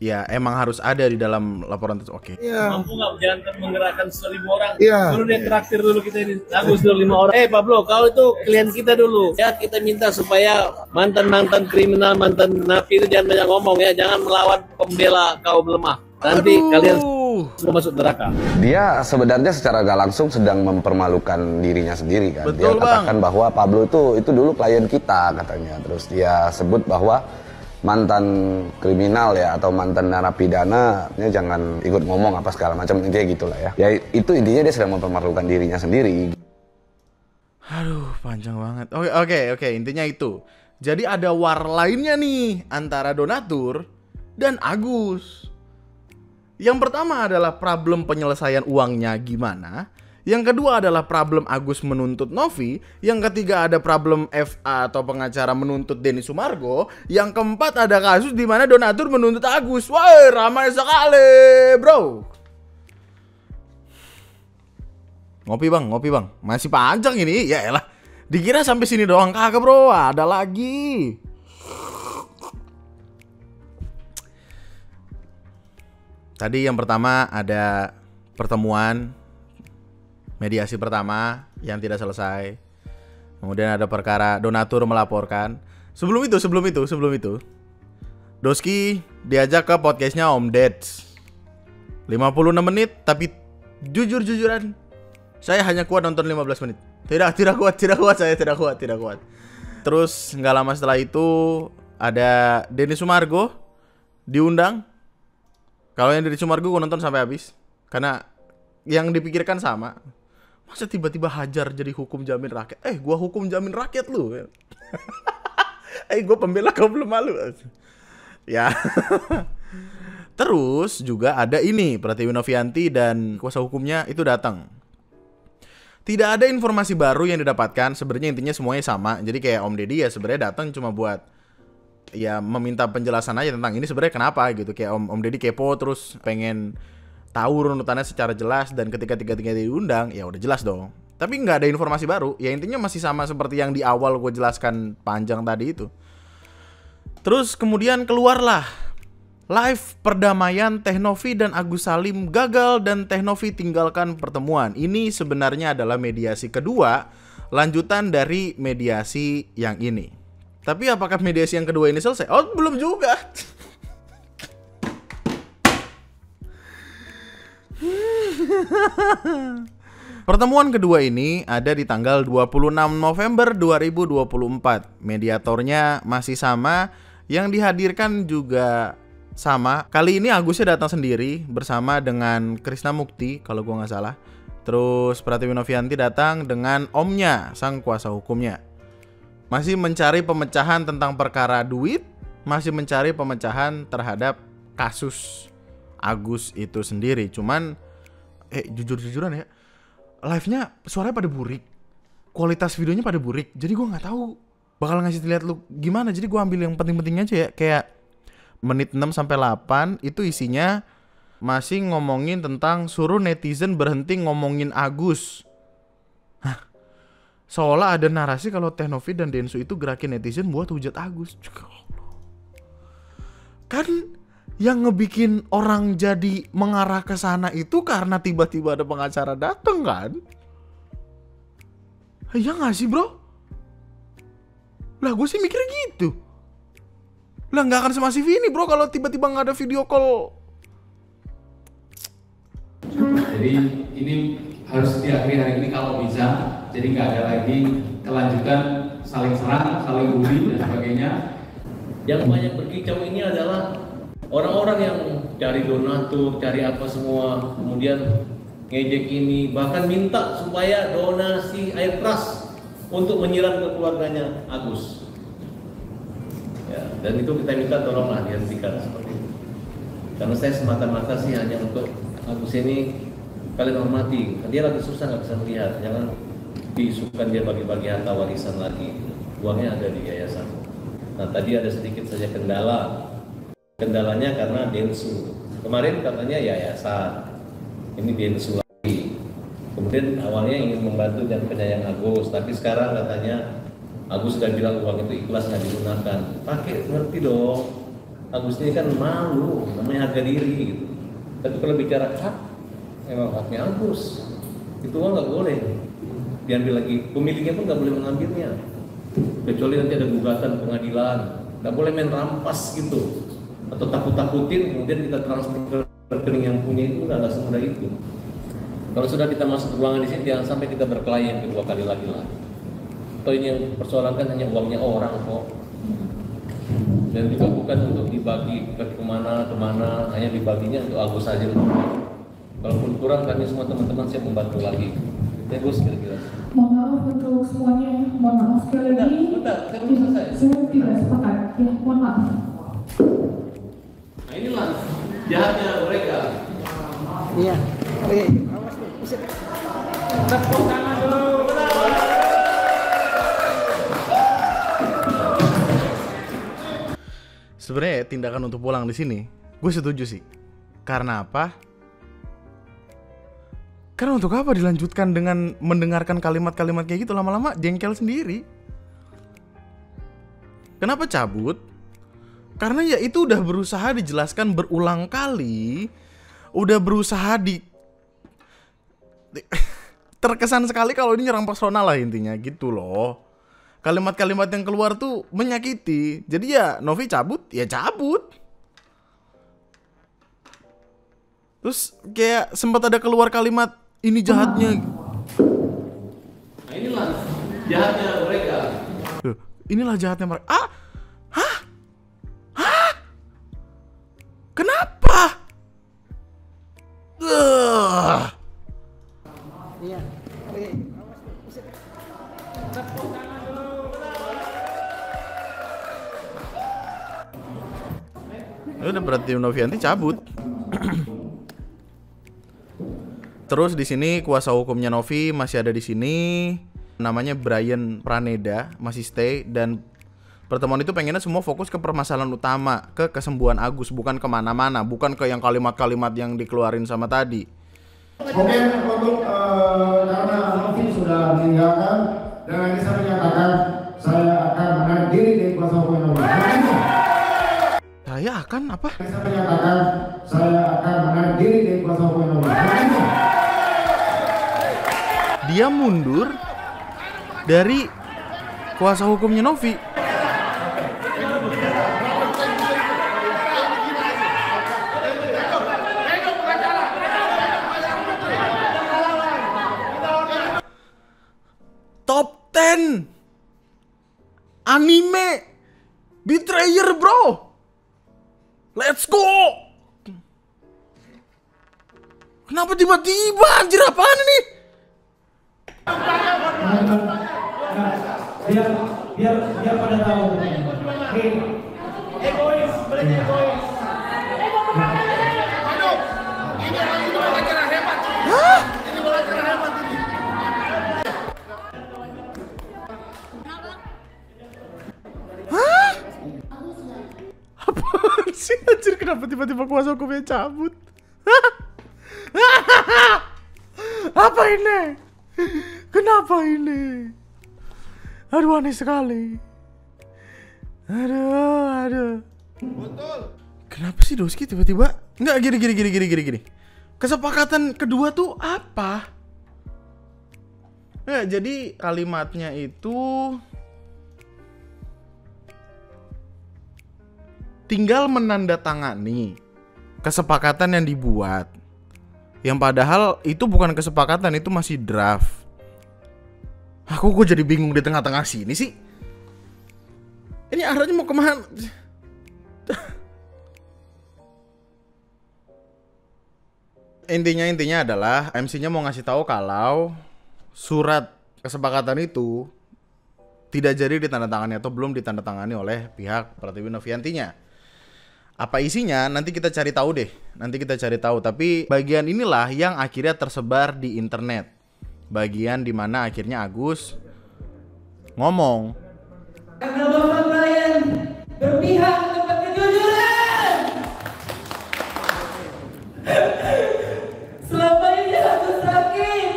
ya emang harus ada di dalam laporan tersebut. Oke. Mampu nggak jangan menggerakkan 1.000 orang? Iya. Dulu dia traktir dulu kita ini. Agus dulu 5 orang. Pablo, kau itu klien kita dulu. Ya kita minta supaya mantan kriminal, mantan napi itu jangan banyak ngomong ya, jangan melawan pembela kaum lemah. Nanti kalian semua masuk neraka. Dia sebenarnya secara gak langsung sedang mempermalukan dirinya sendiri kan. Betul, dia katakan bahwa Pablo itu dulu klien kita katanya. Terus dia sebut bahwa mantan kriminal ya atau mantan narapidana jangan ikut ngomong apa segala macam, intinya gitulah ya. Ya itu intinya dia sedang mempermalukan dirinya sendiri. Aduh, panjang banget. Oke, intinya itu. Jadi ada war lainnya nih antara donatur dan Agus. Yang pertama adalah problem penyelesaian uangnya gimana. Yang kedua adalah problem Agus menuntut Novi. Yang ketiga ada problem FA atau pengacara menuntut Denny Sumargo. Yang keempat ada kasus di mana donatur menuntut Agus. Wah, ramai sekali, bro. Ngopi bang. Masih panjang ini. Ya elah. Dikira sampai sini doang, kagak bro. Ada lagi. Tadi yang pertama ada pertemuan mediasi pertama yang tidak selesai. Kemudian ada perkara donatur melaporkan. Sebelum itu Doski diajak ke podcastnya Om Deds 56 menit, tapi jujur-jujuran saya hanya kuat nonton 15 menit. Tidak kuat. Terus nggak lama setelah itu ada Denny Sumargo diundang. Kalau yang dari Sumargo gue nonton sampai habis karena yang dipikirkan sama. Masa tiba-tiba Hajar jadi hukum jamin rakyat? Gua hukum jamin rakyat lu. Gue pembela kaum lemah lu. Ya. Terus juga ada ini, Pratiwi Novianti dan kuasa hukumnya itu datang. Tidak ada informasi baru yang didapatkan. Sebenarnya intinya semuanya sama. Jadi kayak Om Deddy ya sebenarnya datang cuma buat ya meminta penjelasan aja tentang ini sebenarnya kenapa gitu. Kayak Om Deddy kepo terus pengen tahu runutannya secara jelas, dan ketika tiga-tiganya diundang ya udah jelas dong. Tapi nggak ada informasi baru. Ya intinya masih sama seperti yang di awal gue jelaskan panjang tadi itu. Terus kemudian keluarlah live perdamaian Teh Novi dan Agus Salim gagal dan Teh Novi tinggalkan pertemuan. Ini sebenarnya adalah mediasi kedua, lanjutan dari mediasi yang ini. Tapi apakah mediasi yang kedua ini selesai? Oh, belum juga. Pertemuan kedua ini ada di tanggal 26 November 2024. Mediatornya masih sama, yang dihadirkan juga sama. Kali ini Agusnya datang sendiri bersama dengan Krishna Mukti kalau gua nggak salah. Terus Pratiwi Novianti datang dengan omnya, sang kuasa hukumnya. Masih mencari pemecahan tentang perkara duit, masih mencari pemecahan terhadap kasus Agus itu sendiri. Cuman jujur-jujuran ya, live-nya suaranya pada burik, kualitas videonya pada burik. Jadi gue nggak tahu bakal ngasih lihat lu gimana. Jadi gue ambil yang penting-penting aja ya. Kayak menit 6-8 itu isinya masih ngomongin tentang suruh netizen berhenti ngomongin Agus. Hah? Seolah ada narasi kalau Teh Novi dan Densu itu gerakin netizen buat hujat Agus. Kan yang ngebikin orang jadi mengarah ke sana itu karena tiba-tiba ada pengacara dateng kan? Ya nggak sih bro? Lah gue sih mikir gitu. Lah nggak akan semasif ini bro kalau tiba-tiba nggak ada video call. Jadi ini harus diakhiri hari ini kalau bisa. Jadi nggak ada lagi kelanjutan saling serang, saling bully dan sebagainya. Yang banyak berkicau ini adalah orang-orang yang cari donatur, cari apa semua, kemudian ngejek ini, bahkan minta supaya donasi air keras untuk menyiram ke keluarganya Agus. Ya, dan itu kita minta tolonglah dihentikan seperti itu. Karena saya semata-mata sih hanya untuk Agus ini kalian hormati, dia lagi susah nggak bisa melihat, jangan diisukan dia bagi-bagi harta warisan lagi, uangnya ada di yayasan. Nah tadi ada sedikit saja kendalanya karena Densu. Kemarin katanya yayasan, ini Densu lagi. Kemudian awalnya ingin membantu dan penyayang Agus, tapi sekarang katanya Agus sudah bilang uang itu ikhlas nggak digunakan. Pakai ngerti dong. Agus ini kan malu, namanya harga diri gitu. Tapi kalau bicara hak, memang haknya Agus. Itu uang nggak boleh diambil lagi, pemiliknya pun nggak boleh mengambilnya. Kecuali nanti ada gugatan pengadilan, nggak boleh main rampas gitu. Atau takut-takutin, kemudian kita transfer ke rekening yang punya itu, nggak semudah itu. Kalau sudah kita masuk ruangan di sini, jangan sampai kita berkelahi yang kedua kali lagi lah. Atau ini yang persoalan kan hanya uangnya orang kok. Dan juga bukan untuk dibagi ke kemana, hanya dibaginya untuk Agus saja. Kalaupun kurang, kami semua teman-teman siap membantu lagi. Ya Gus, kira-kira. Mohon maaf untuk semuanya, mohon maaf sekali lagi. Saya tidak sepakat, ya mohon maaf. Nah inilah jahatnya mereka. Iya, oke. Tepuk tangan dulu. Sebenarnya tindakan untuk pulang di sini, gue setuju sih. Karena apa? Karena untuk apa dilanjutkan dengan mendengarkan kalimat-kalimat kayak gitu, lama-lama jengkel sendiri. Kenapa cabut? Karena ya itu udah berusaha dijelaskan berulang kali, udah berusaha terkesan sekali kalau ini nyerang personal lah intinya gitu loh. Kalimat-kalimat yang keluar tuh menyakiti. Jadi ya Novi cabut, ya cabut. Terus kayak sempat ada keluar kalimat ini jahatnya. Nah inilah jahatnya mereka. Inilah jahatnya mereka. Ah? Hah? Hah? Kenapa? Iya, oke. Udah berarti Novianti cabut. Terus di sini kuasa hukumnya Novi masih ada di sini. Namanya Brian Praneda, masih stay, dan pertemuan itu pengennya semua fokus ke permasalahan utama, ke kesembuhan Agus, bukan kemana-mana, bukan ke yang kalimat-kalimat yang dikeluarin sama tadi. Oke, untuk karena Novi sudah meninggalkan, dengan ini saya menyatakan saya akan menarik diri dari kuasa hukum Novi. Saya akan apa? Saya menyatakan saya akan menarik diri dari kuasa hukum Novi. Dia mundur dari kuasa hukumnya Novi. Top 10 anime Betrayer, bro. Let's go. Kenapa tiba-tiba anjir, apaan ini? Biar pada tahu. Egois, berarti egois. Ini wawancara hebat. Hah? Ini wawancara hebat ini. Hah? Apaan sih anjir, kenapa tiba-tiba kuasa hukumnya cabut? Apa ini? Kenapa ini? Aduh, aneh sekali. Aduh. Betul. Kenapa sih Doski tiba-tiba? Enggak, gini. Kesepakatan kedua tuh apa? Nah, jadi kalimatnya itu tinggal menandatangani kesepakatan yang dibuat. Yang padahal itu bukan kesepakatan, itu masih draft. Aku kok jadi bingung di tengah-tengah sini sih? Ini arahnya mau kemana? Intinya adalah MC-nya mau ngasih tahu kalau surat kesepakatan itu tidak jadi ditandatangani atau belum ditandatangani oleh pihak Pratiwi Noviantinya. Apa isinya? Nanti kita cari tahu deh. Tapi bagian inilah yang akhirnya tersebar di internet. Bagian dimana akhirnya Agus ngomong. Karena Bapak Brian berpihak untuk kejujuran. Selama ini aku sakit.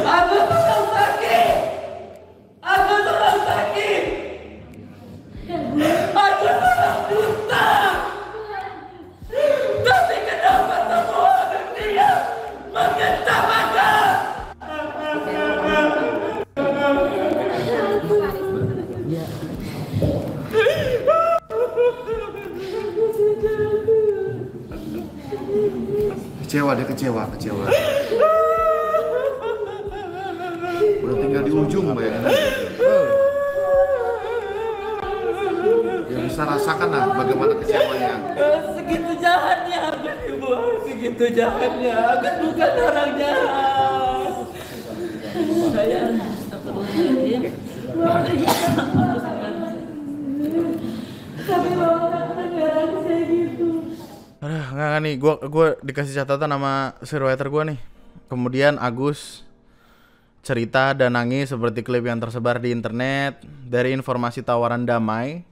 Aku sedang sakit. Aku sedang sakit. Aku sedang Kecewa, dia kecewa. Udah tinggal di ujung, bayangin aja. Ya bisa rasakan lah bagaimana kecewanya. Segitu jahatnya Agus, Ibu. Segitu jahatnya. Agus bukan orang jahat. Saya tapi bapak saya gitu. Enggak nih, gue dikasih catatan sama survivor gue nih. Kemudian Agus cerita dan nangis seperti klip yang tersebar di internet. Dari informasi tawaran damai,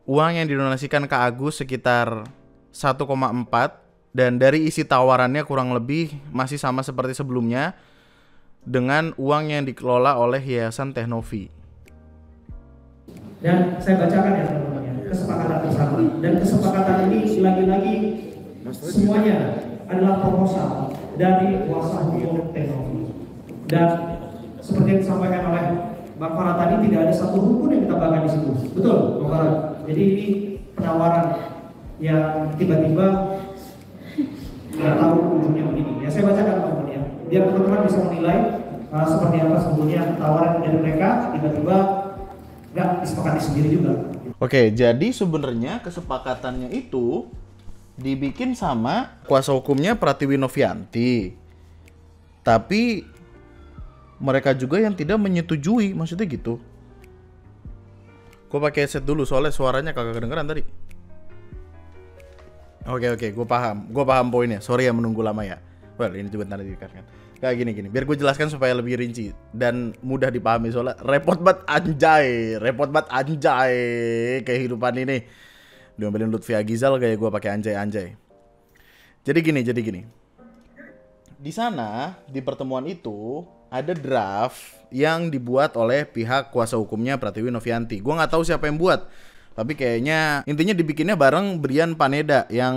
uang yang didonasikan ke Agus sekitar 1,4, dan dari isi tawarannya kurang lebih masih sama seperti sebelumnya dengan uang yang dikelola oleh Yayasan Teknovi. Dan saya bacakan ya teman-teman ya, kesepakatan bersama. Dan kesepakatan ini lagi-lagi semuanya adalah proposal dari kuasa hukum Teknovi. Dan seperti yang disampaikan oleh Bang Farad tadi, tidak ada satu rukun yang kita bahkan di situ. Betul, Bang Farad. Jadi ini penawaran yang tiba-tiba nggak tahu ujungnya begini. Ya saya bacakan teman-teman ya, biar teman-teman bisa menilai seperti apa sebetulnya tawaran dari mereka, tiba-tiba nggak disepakati sendiri juga. Oke, jadi sebenarnya kesepakatannya itu dibikin sama kuasa hukumnya Pratiwi Novianti, tapi mereka juga yang tidak menyetujui, maksudnya gitu. Gue pakai headset dulu soalnya suaranya kagak kedengeran tadi. Oke, gue paham poinnya. Sorry ya menunggu lama ya. Well, ini coba nanti dikatakan. Kayak gini, biar gue jelaskan supaya lebih rinci dan mudah dipahami soalnya repot banget anjay kehidupan ini. Diomelin Lutfi Agizal kayak gue pakai anjay. Jadi gini. Di sana di pertemuan itu ada draft yang dibuat oleh pihak kuasa hukumnya Pratiwi Novianti. Gue nggak tahu siapa yang buat, tapi kayaknya intinya dibikinnya bareng Brian Paneda yang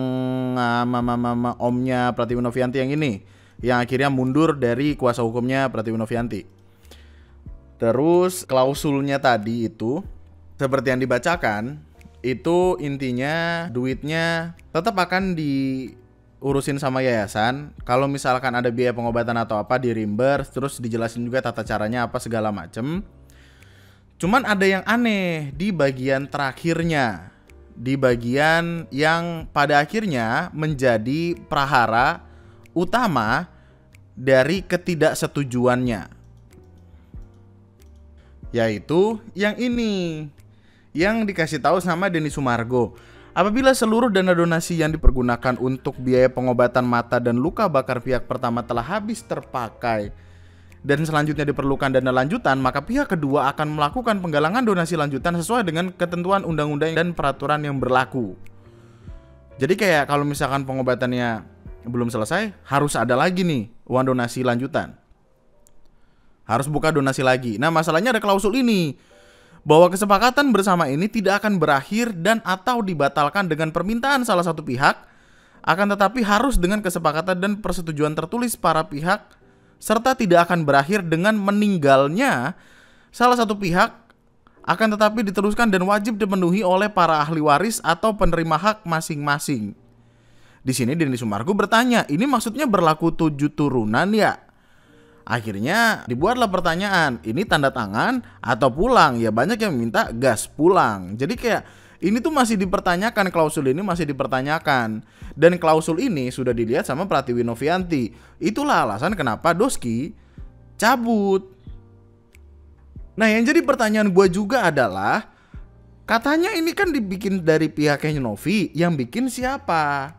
omnya Pratiwi Novianti yang ini, yang akhirnya mundur dari kuasa hukumnya Pratiwi Novianti. Terus klausulnya tadi itu seperti yang dibacakan, itu intinya duitnya tetap akan diurusin sama yayasan. Kalau misalkan ada biaya pengobatan atau apa di reimburse, terus dijelasin juga tata caranya apa segala macem. Cuman ada yang aneh di bagian terakhirnya, di bagian yang pada akhirnya menjadi prahara utama dari ketidaksetujuannya, yaitu yang ini, yang dikasih tahu sama Denny Sumargo. Apabila seluruh dana donasi yang dipergunakan untuk biaya pengobatan mata dan luka bakar pihak pertama telah habis terpakai dan selanjutnya diperlukan dana lanjutan, maka pihak kedua akan melakukan penggalangan donasi lanjutan sesuai dengan ketentuan undang-undang dan peraturan yang berlaku. Jadi kayak kalau misalkan pengobatannya belum selesai, harus ada lagi nih uang donasi lanjutan. Harus buka donasi lagi. Nah, masalahnya ada klausul ini, bahwa kesepakatan bersama ini tidak akan berakhir dan atau dibatalkan dengan permintaan salah satu pihak, akan tetapi harus dengan kesepakatan dan persetujuan tertulis para pihak, serta tidak akan berakhir dengan meninggalnya salah satu pihak, akan tetapi diteruskan dan wajib dipenuhi oleh para ahli waris atau penerima hak masing-masing. Di sini Denny Sumargo bertanya, ini maksudnya berlaku 7 turunan ya? Akhirnya dibuatlah pertanyaan, ini tanda tangan atau pulang? Ya banyak yang minta gas pulang. Jadi kayak ini tuh masih dipertanyakan, klausul ini masih dipertanyakan. Dan klausul ini sudah dilihat sama Pratiwi Novianti. Itulah alasan kenapa Doski cabut. Nah, yang jadi pertanyaan gue juga adalah, katanya ini kan dibikin dari pihaknya Novi, yang bikin siapa?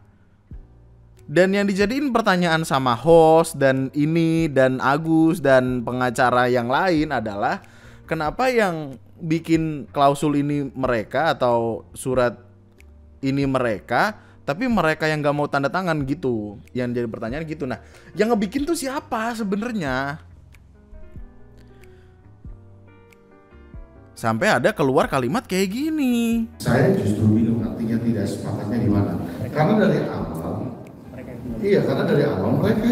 Dan yang dijadiin pertanyaan sama host dan ini dan Agus dan pengacara yang lain adalah, kenapa yang bikin klausul ini mereka atau surat ini mereka, tapi mereka yang gak mau tanda tangan gitu. Yang jadi pertanyaan gitu. Nah, yang ngebikin tuh siapa sebenarnya? Sampai ada keluar kalimat kayak gini. Saya justru bingung artinya tidak sepakatnya di mana. Karena dari awal mereka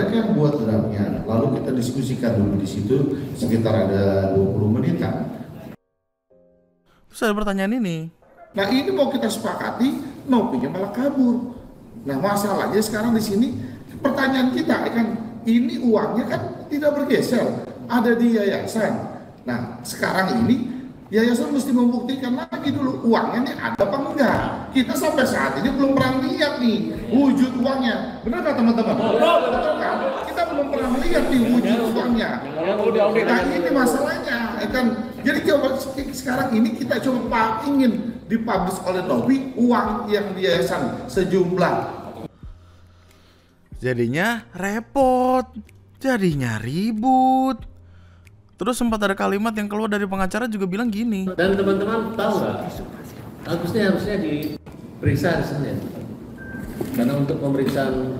yang buat draftnya. Lalu kita diskusikan dulu di situ sekitar ada 20 menitan. Terus ada pertanyaan ini. Nah ini mau kita sepakati, Novinya malah kabur. Nah masalahnya sekarang di sini pertanyaan kita kan, ini uangnya kan tidak bergeser, ada di yayasan. Nah sekarang ini yayasan mesti membuktikan lagi dulu uangnya ini ada apa enggak. Kita sampai saat ini belum pernah lihat nih wujud uangnya. Benar nggak teman-teman? Betul kan? Kita belum pernah melihat nih wujud uangnya. Nah ini masalahnya kan. Jadi coba sekarang ini kita coba ingin dipublish oleh Novi uang yang di yayasan sejumlah. Jadinya repot, jadinya ribut. Terus sempat ada kalimat yang keluar dari pengacara juga bilang gini. Dan teman-teman tahu nggak, Agusnya harusnya diperiksa hari Senin. Karena untuk pemeriksaan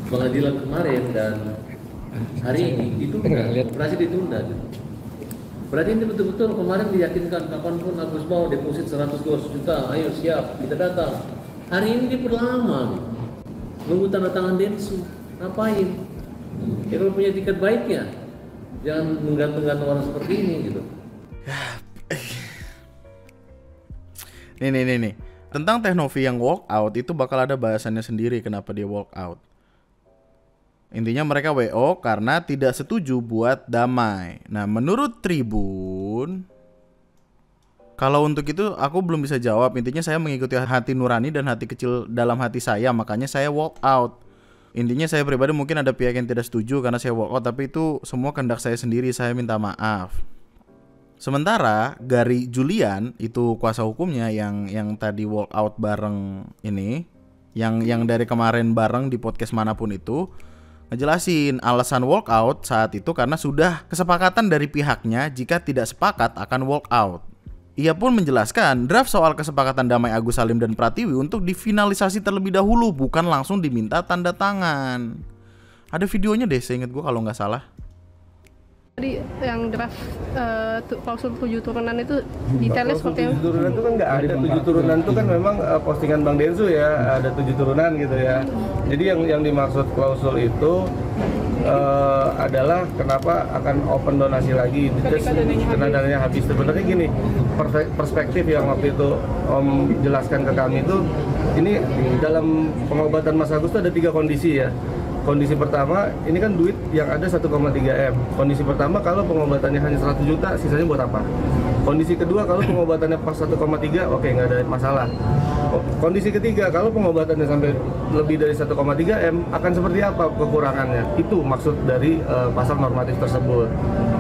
pengadilan kemarin dan hari ini itu operasi ditunda. Berarti ini betul-betul kemarin diyakinkan kapanpun Agus mau deposit 100-200 juta, ayo siap, kita datang. Hari ini diperlama, nunggu tanda tangan Densu, ngapain? Ya kalau punya tiket baiknya, jangan menggantung-gantung orang seperti ini gitu. Nih. Tentang Teknovi yang walk out itu bakal ada bahasannya sendiri kenapa dia walk out. Intinya mereka WO karena tidak setuju buat damai. Nah menurut Tribun, kalau untuk itu aku belum bisa jawab. Intinya saya mengikuti hati nurani dan hati kecil dalam hati saya, makanya saya walk out. Intinya saya pribadi mungkin ada pihak yang tidak setuju karena saya walk out, tapi itu semua kehendak saya sendiri, saya minta maaf. Sementara Gary Julian itu kuasa hukumnya yang tadi walk out bareng ini, yang dari kemarin bareng di podcast manapun itu, ngejelasin alasan walk out saat itu karena sudah kesepakatan dari pihaknya jika tidak sepakat akan walk out. Ia pun menjelaskan draft soal kesepakatan damai Agus Salim dan Pratiwi untuk difinalisasi terlebih dahulu, bukan langsung diminta tanda tangan. Ada videonya deh, seingat gue kalau nggak salah. Tadi yang draft klausul 7 turunan itu detailnya seperti apa? 7 turunan itu kan nggak ada. 7 turunan itu kan memang postingan Bang Densu ya, ada 7 turunan gitu ya. Jadi yang dimaksud klausul itu adalah kenapa akan open donasi lagi karena dananya habis. Sebenarnya gini, perspektif yang waktu itu Om jelaskan ke kami itu, ini dalam pengobatan Mas Agus itu ada 3 kondisi ya. Kondisi pertama, ini kan duit yang ada 1,3 M. Kondisi pertama, kalau pengobatannya hanya 100 juta, sisanya buat apa? Kondisi kedua, kalau pengobatannya pas 1,3, oke, nggak ada masalah. Kondisi ketiga, kalau pengobatannya sampai lebih dari 1,3 M, akan seperti apa kekurangannya? Itu maksud dari pasal normatif tersebut.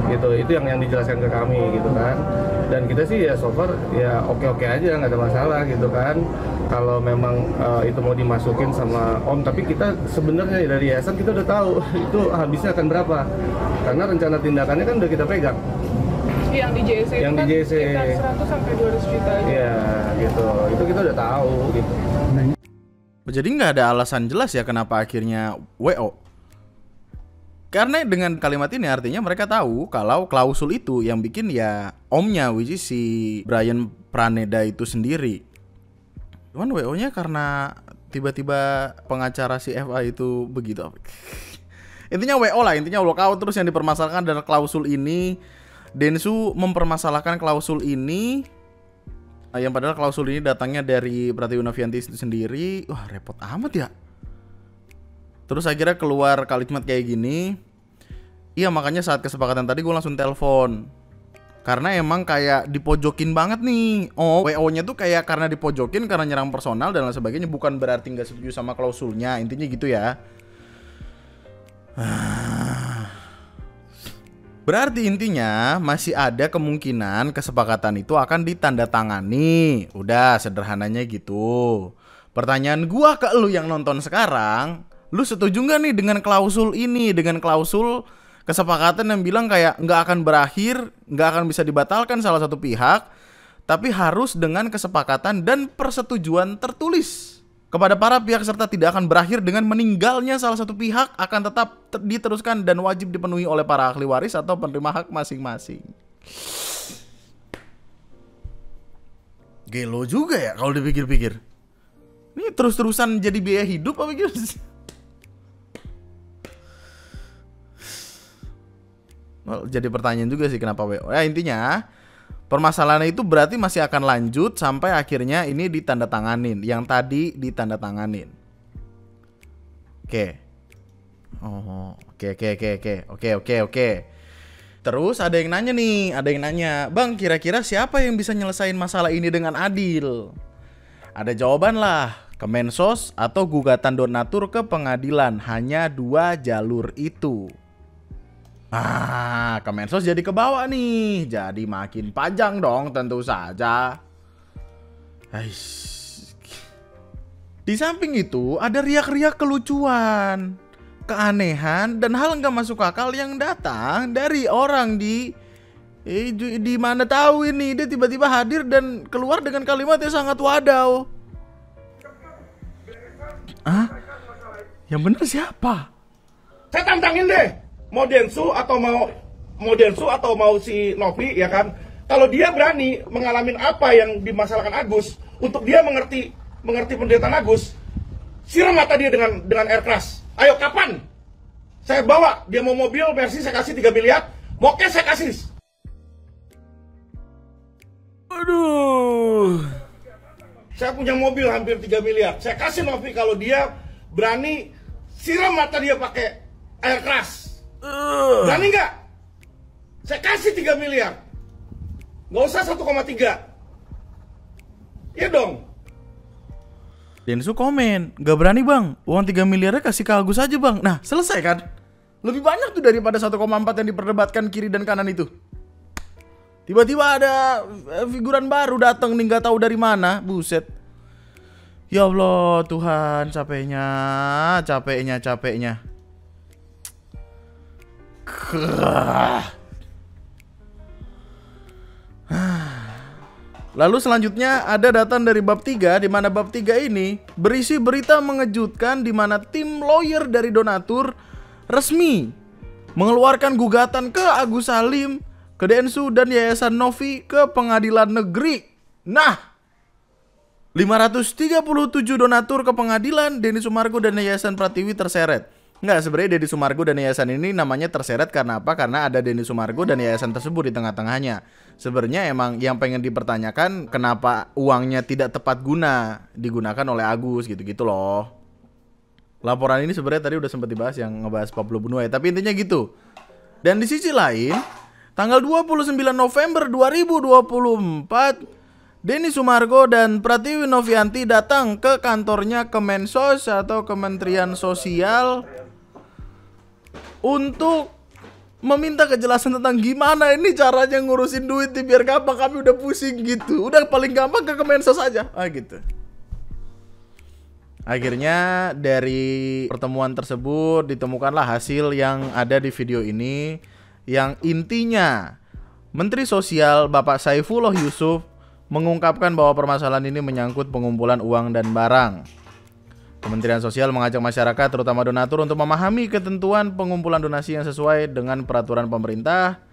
Gitu, itu yang dijelaskan ke kami, gitu kan. Dan kita sih ya so far ya oke-oke aja, nggak ada masalah gitu kan. Kalau memang itu mau dimasukin sama Om, tapi kita sebenarnya dari yayasan kita udah tahu itu habisnya akan berapa, karena rencana tindakannya kan udah kita pegang. Yang di JC yang itu di JC kan 100 sampai 200 juta aja. Iya gitu, itu kita udah tahu gitu. Jadi nggak ada alasan jelas ya kenapa akhirnya WO. Karena dengan kalimat ini artinya mereka tahu kalau klausul itu yang bikin ya omnya, which is si Brian Praneda itu sendiri. Cuman WO-nya karena tiba-tiba pengacara si FA itu begitu. Intinya WO lah, intinya walkout. Terus yang dipermasalahkan adalah klausul ini. Densu mempermasalahkan klausul ini, yang padahal klausul ini datangnya dari Pratiwi Novianti itu sendiri. Wah repot amat ya. Terus akhirnya keluar kalimat kayak gini. Iya makanya saat kesepakatan tadi gue langsung telepon, karena emang kayak dipojokin banget nih. Oh WO-nya tuh kayak karena dipojokin, karena nyerang personal dan lain sebagainya. Bukan berarti gak setuju sama klausulnya. Intinya gitu ya. Berarti intinya masih ada kemungkinan kesepakatan itu akan ditandatangani. Udah sederhananya gitu. Pertanyaan gua ke lu yang nonton sekarang, lu setuju gak nih dengan klausul ini? Dengan klausul kesepakatan yang bilang kayak nggak akan berakhir, nggak akan bisa dibatalkan salah satu pihak, tapi harus dengan kesepakatan dan persetujuan tertulis kepada para pihak serta tidak akan berakhir dengan meninggalnya salah satu pihak, akan tetap diteruskan dan wajib dipenuhi oleh para ahli waris atau penerima hak masing-masing. Gelo juga ya kalau dipikir-pikir. Ini terus-terusan jadi biaya hidup apa gitu? Jadi pertanyaan juga sih kenapa WO. Ya intinya Permasalahan itu berarti masih akan lanjut sampai akhirnya ini ditandatanganin, yang tadi ditandatanganin. Oke. Oh, oke. Terus ada yang nanya nih, Bang, kira-kira siapa yang bisa nyelesain masalah ini dengan adil? Ada jawaban lah, Kemensos atau gugatan donatur ke pengadilan, hanya 2 jalur itu. Kemensos jadi kebawa nih, jadi makin panjang dong tentu saja. Di samping itu ada riak-riak kelucuan, keanehan, dan hal nggak masuk akal yang datang dari orang di mana tahu ini dia tiba-tiba hadir dan keluar dengan kalimat yang sangat wadaw. Yang bener siapa? Saya tantangin deh, mau Densu atau mau si Novi, ya kan? Kalau dia berani mengalami apa yang dimasalahkan Agus, untuk dia mengerti penderitaan Agus, siram mata dia dengan air keras. Ayo, kapan? Saya bawa, dia mau mobil Mercy saya kasih 3 miliar, moke saya kasih. Aduh. Saya punya mobil hampir 3 miliar. Saya kasih Novi kalau dia berani siram mata dia pakai air keras. Berani nggak? Saya kasih 3 miliar. Nggak usah 1,3. Iya dong. Densu komen, gak berani bang, uang 3 miliarnya kasih ke Agus aja bang. Nah selesai kan? Lebih banyak tuh daripada 1,4 yang diperdebatkan kiri dan kanan itu. Tiba-tiba ada figuran baru datang nih, gak tahu dari mana. Buset. Ya Allah Tuhan, capeknya. Lalu selanjutnya ada datang dari bab 3, di mana bab 3 ini berisi berita mengejutkan di mana tim lawyer dari donatur resmi mengeluarkan gugatan ke Agus Salim, ke Densu dan Yayasan Novi ke pengadilan negeri. Nah, 537 donatur ke pengadilan, Denny Sumargo dan Yayasan Pratiwi terseret. Enggak, sebenarnya Denny Sumargo dan yayasan ini namanya terseret karena apa? Karena ada Denny Sumargo dan yayasan tersebut di tengah-tengahnya. Sebenarnya emang yang pengen dipertanyakan kenapa uangnya tidak tepat guna digunakan oleh Agus gitu-gitu loh. Laporan ini sebenarnya tadi udah sempat dibahas yang ngebahas Pablo Bunua ya, tapi intinya gitu. Dan di sisi lain, tanggal 29 November 2024, Denny Sumargo dan Pratiwi Novianti datang ke kantornya Kemensos atau Kementerian Sosial untuk meminta kejelasan tentang gimana ini caranya ngurusin duit nih biar gampang, kami udah pusing gitu. Udah paling gampang ke Kemensos aja. Gitu. Akhirnya dari pertemuan tersebut ditemukanlah hasil yang ada di video ini, yang intinya Menteri Sosial Bapak Saifullah Yusuf mengungkapkan bahwa permasalahan ini menyangkut pengumpulan uang dan barang. Kementerian Sosial mengajak masyarakat terutama donatur untuk memahami ketentuan pengumpulan donasi yang sesuai dengan peraturan pemerintah.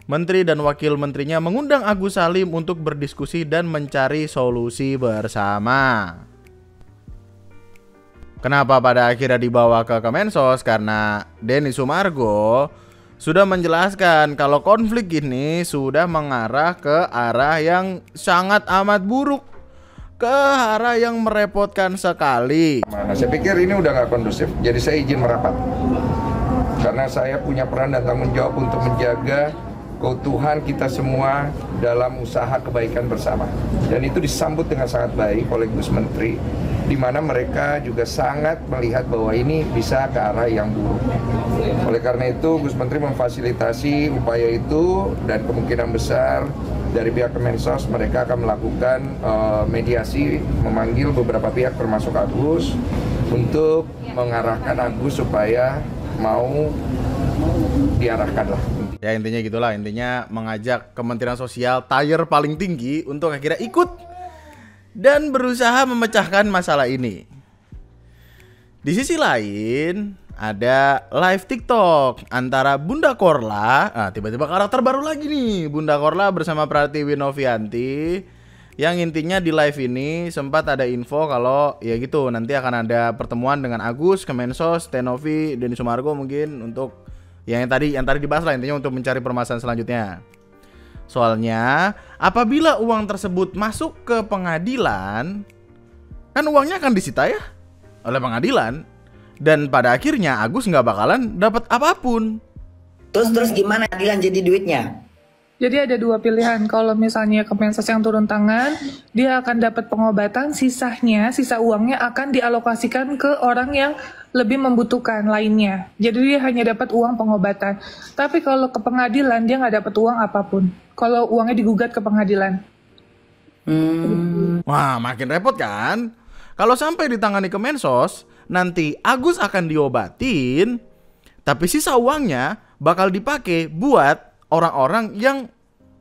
Menteri dan wakil menterinya mengundang Agus Salim untuk berdiskusi dan mencari solusi bersama. Kenapa pada akhirnya dibawa ke Kemensos? Karena Denny Sumargo sudah menjelaskan kalau konflik ini sudah mengarah ke arah yang sangat amat buruk, ke arah yang merepotkan sekali. Saya pikir ini udah nggak kondusif, jadi saya izin merapat. Karena saya punya peran dan tanggung jawab untuk menjaga keutuhan kita semua dalam usaha kebaikan bersama. Dan itu disambut dengan sangat baik oleh Gus Menteri, di mana mereka juga sangat melihat bahwa ini bisa ke arah yang buruk. Oleh karena itu, Gus Menteri memfasilitasi upaya itu dan kemungkinan besar dari pihak Kemensos mereka akan melakukan mediasi, memanggil beberapa pihak termasuk Agus untuk mengarahkan Agus supaya mau diarahkan lah. Ya intinya gitulah, intinya mengajak Kementerian Sosial tier paling tinggi untuk akhirnya ikut dan berusaha memecahkan masalah ini. Di sisi lain ada live TikTok antara Bunda Korla. Tiba-tiba karakter baru lagi nih, Bunda Korla bersama Pratiwi Novianti. Yang intinya di live ini sempat ada info kalau ya gitu nanti akan ada pertemuan dengan Agus, Kemensos, Tenovi, Denny Sumargo mungkin untuk yang tadi dibahas lah, intinya untuk mencari permasalahan selanjutnya. Soalnya Apabila uang tersebut masuk ke pengadilan, kan uangnya akan disita ya oleh pengadilan. Dan pada akhirnya Agus nggak bakalan dapat apapun. Terus gimana pengadilan jadi duitnya? Jadi ada dua pilihan. Kalau misalnya Kemensos yang turun tangan, dia akan dapat pengobatan, sisa uangnya akan dialokasikan ke orang yang lebih membutuhkan lainnya. Jadi dia hanya dapat uang pengobatan. Tapi kalau ke pengadilan, dia nggak dapat uang apapun. Kalau uangnya digugat ke pengadilan. Wah, makin repot kan? Kalau sampai ditangani Kemensos, nanti Agus akan diobatin, tapi sisa uangnya bakal dipakai buat orang-orang yang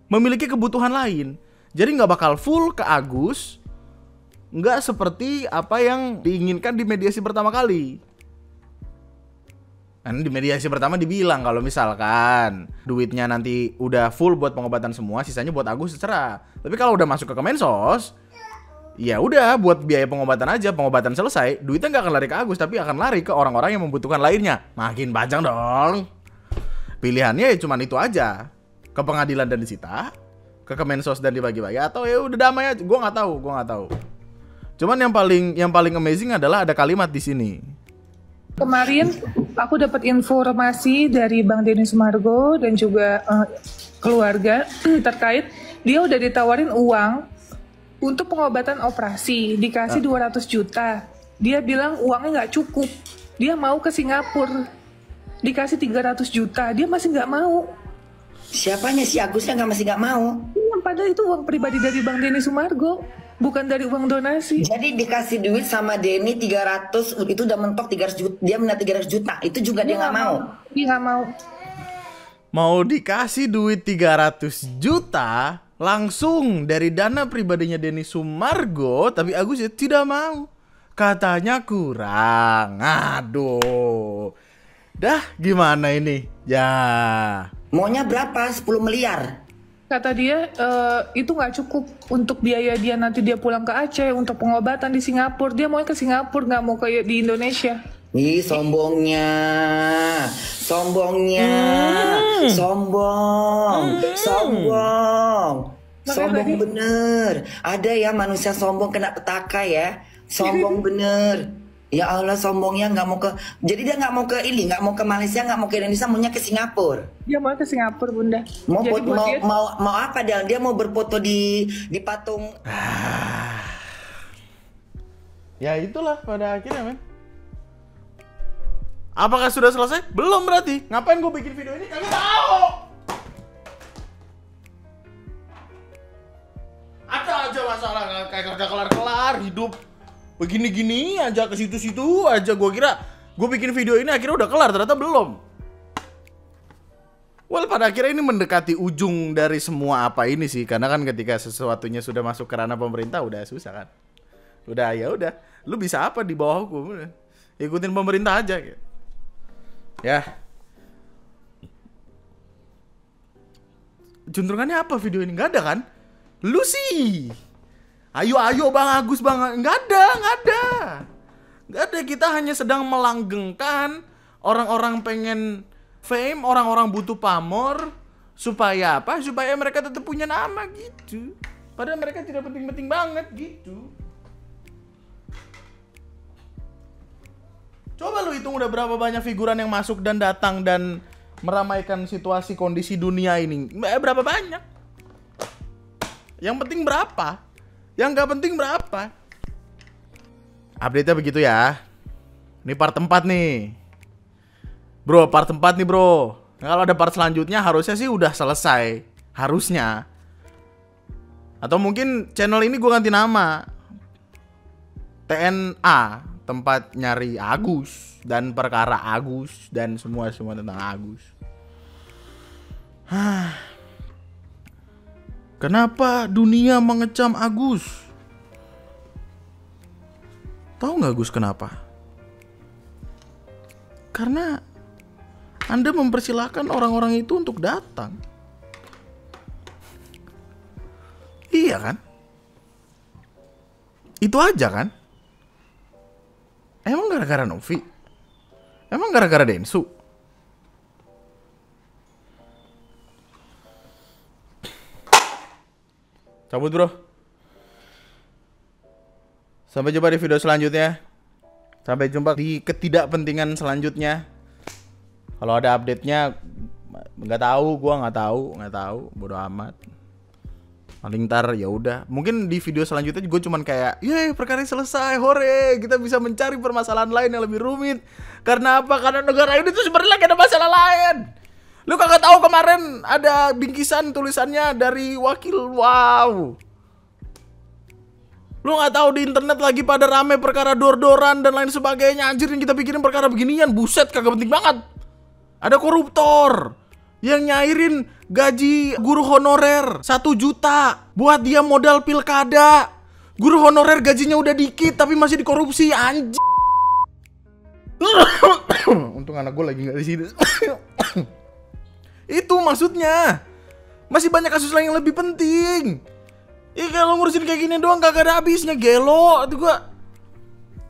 memiliki kebutuhan lain. Jadi nggak bakal full ke Agus, nggak seperti apa yang diinginkan di mediasi pertama kali. Kan di mediasi pertama dibilang kalau misalkan duitnya nanti udah full buat pengobatan semua, sisanya buat Agus terserah. Tapi kalau udah masuk ke Kemensos, ya udah buat biaya pengobatan aja, pengobatan selesai, duitnya nggak akan lari ke Agus, tapi akan lari ke orang-orang yang membutuhkan lainnya. Makin panjang dong. Pilihannya ya cuman itu aja, ke pengadilan dan disita, ke Kemensos dan dibagi-bagi, atau ya udah damai aja. Gue nggak tahu. Cuman yang paling amazing adalah ada kalimat di sini. Kemarin aku dapat informasi dari Bang Denny Sumargo dan juga keluarga terkait dia udah ditawarin uang untuk pengobatan operasi, dikasih 200 juta. Dia bilang uangnya nggak cukup. Dia mau ke Singapura, dikasih 300 juta. Dia masih nggak mau. Siapanya si Agusnya masih nggak mau? Padahal itu uang pribadi dari Bang Denny Sumargo, bukan dari uang donasi. Jadi dikasih duit sama Denny 300, itu udah mentok 300 juta. Dia minta 300 juta, itu juga dia nggak mau. Dia nggak mau. Mau dikasih duit 300 juta langsung dari dana pribadinya Denny Sumargo, tapi Agus ya tidak mau. Katanya kurang. Aduh. Dah gimana ini? Ya. Maunya berapa? 10 miliar. Kata dia itu nggak cukup untuk biaya dia nanti dia pulang ke Aceh untuk pengobatan di Singapura. Dia mau ke Singapura, nggak mau ke di Indonesia. Ih, sombong, sombong bener. Ada ya manusia sombong kena petaka ya, sombong bener. Ya Allah, sombongnya nggak mau ke, jadi dia nggak mau ke ini, nggak mau ke Malaysia, nggak mau ke Indonesia, maunya ke Singapura. Dia mau ke Singapura, Bunda. Mau apa dia? Dia mau berfoto di patung. Ya itulah pada akhirnya, men. Apakah sudah selesai? Belum berarti. Ngapain gue bikin video ini? Kagak tahu. Ada aja masalah kayak kagak kelar-kelar hidup. Begini-gini aja, ke situ-situ aja. Gue kira gue bikin video ini akhirnya udah kelar, ternyata belum. Well, pada akhirnya ini mendekati ujung dari semua apa ini sih. Karena kan ketika sesuatunya sudah masuk ke ranah pemerintah udah susah kan. Udah ya udah. Lu bisa apa di bawah hukum? Ikutin pemerintah aja gitu. Ya. Juntrungannya apa video ini? Nggak ada kan? Lu sih. Ayo Bang Agus Bang. Nggak ada. Kita hanya sedang melanggengkan orang-orang pengen fame, orang-orang butuh pamor. Supaya apa? Supaya mereka tetap punya nama gitu. Padahal mereka tidak penting-penting banget gitu. Coba lu hitung udah berapa banyak figuran yang masuk dan datang dan meramaikan situasi kondisi dunia ini. Berapa banyak? Yang penting berapa? Yang nggak penting berapa? Update-nya begitu ya. Ini part 4 nih. Bro, part 4 nih bro. Nah, kalau ada part selanjutnya harusnya sih udah selesai. Harusnya. Atau mungkin channel ini gue ganti nama. TNA, tempat nyari Agus dan perkara Agus dan semua tentang Agus. Kenapa dunia mengecam Agus? Tahu nggak Gus kenapa? Karena Anda mempersilahkan orang-orang itu untuk datang. Iya kan? Itu aja kan? Emang gara-gara Novi? Emang gara-gara Densu? Cabut bro. Sampai jumpa di video selanjutnya. Sampai jumpa di ketidakpentingan selanjutnya. Kalau ada update-nya nggak tahu, gua nggak tahu, bodo amat. Paling ntar ya udah. Mungkin di video selanjutnya gue cuman kayak, yeay perkara selesai, hore, kita bisa mencari permasalahan lain yang lebih rumit. Karena apa? Karena negara ini tuh sebenarnya lagi ada masalah lain. Lu kagak tahu kemarin ada bingkisan tulisannya dari wakil, wow. Lu nggak tahu di internet lagi pada rame perkara dor-doran dan lain sebagainya. Anjir, yang kita pikirin perkara beginian, buset, kagak penting banget. Ada koruptor yang nyairin gaji guru honorer 1 juta buat dia modal pilkada. Guru honorer gajinya udah dikit tapi masih dikorupsi, anjir. Untung anak gue lagi nggak di sini. Itu maksudnya. Masih banyak kasus lain yang lebih penting. Kalau ngurusin kayak gini doang kagak ada habisnya, gelo. Itu gua.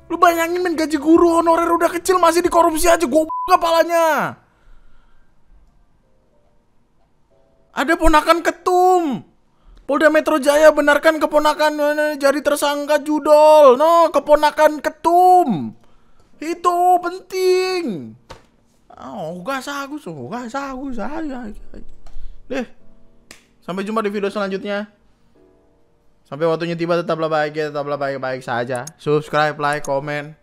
Lu bayangin men, gaji guru honorer udah kecil masih dikorupsi aja, goblok kepalanya. Ada ponakan ketum. Polda Metro Jaya benarkan keponakan jadi tersangka judol. No, keponakan ketum. Itu penting. Oh, gas Agus. Deh. Sampai jumpa di video selanjutnya. Sampai waktunya tiba, tetaplah bahagia, tetaplah baik-baik saja. Subscribe, like, komen.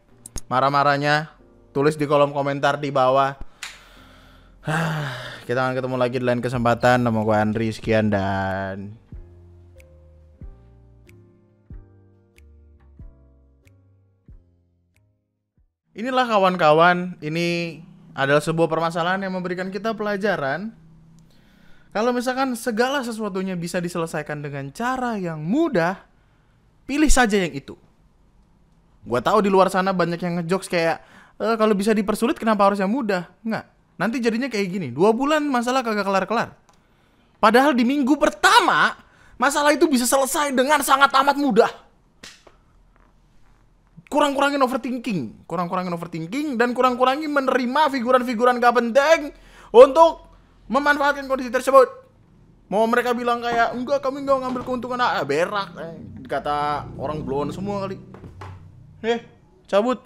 Marah-marahnya tulis di kolom komentar di bawah. Kita akan ketemu lagi di lain kesempatan. Nama gue Andri, sekian dan inilah kawan-kawan. Ini adalah sebuah permasalahan yang memberikan kita pelajaran. Kalau misalkan segala sesuatunya bisa diselesaikan dengan cara yang mudah, pilih saja yang itu. Gua tahu di luar sana banyak yang ngejokes kayak, kalau bisa dipersulit kenapa harus yang mudah? Enggak. Nanti jadinya kayak gini, 2 bulan masalah kagak kelar-kelar. Padahal di minggu pertama, masalah itu bisa selesai dengan sangat amat mudah. Kurang-kurangin overthinking, dan kurang-kurangin menerima figuran-figuran gak penting untuk memanfaatkan kondisi tersebut. Mau mereka bilang kayak, enggak, kami enggak ngambil keuntungan, berak. Kata orang blon semua kali. Cabut.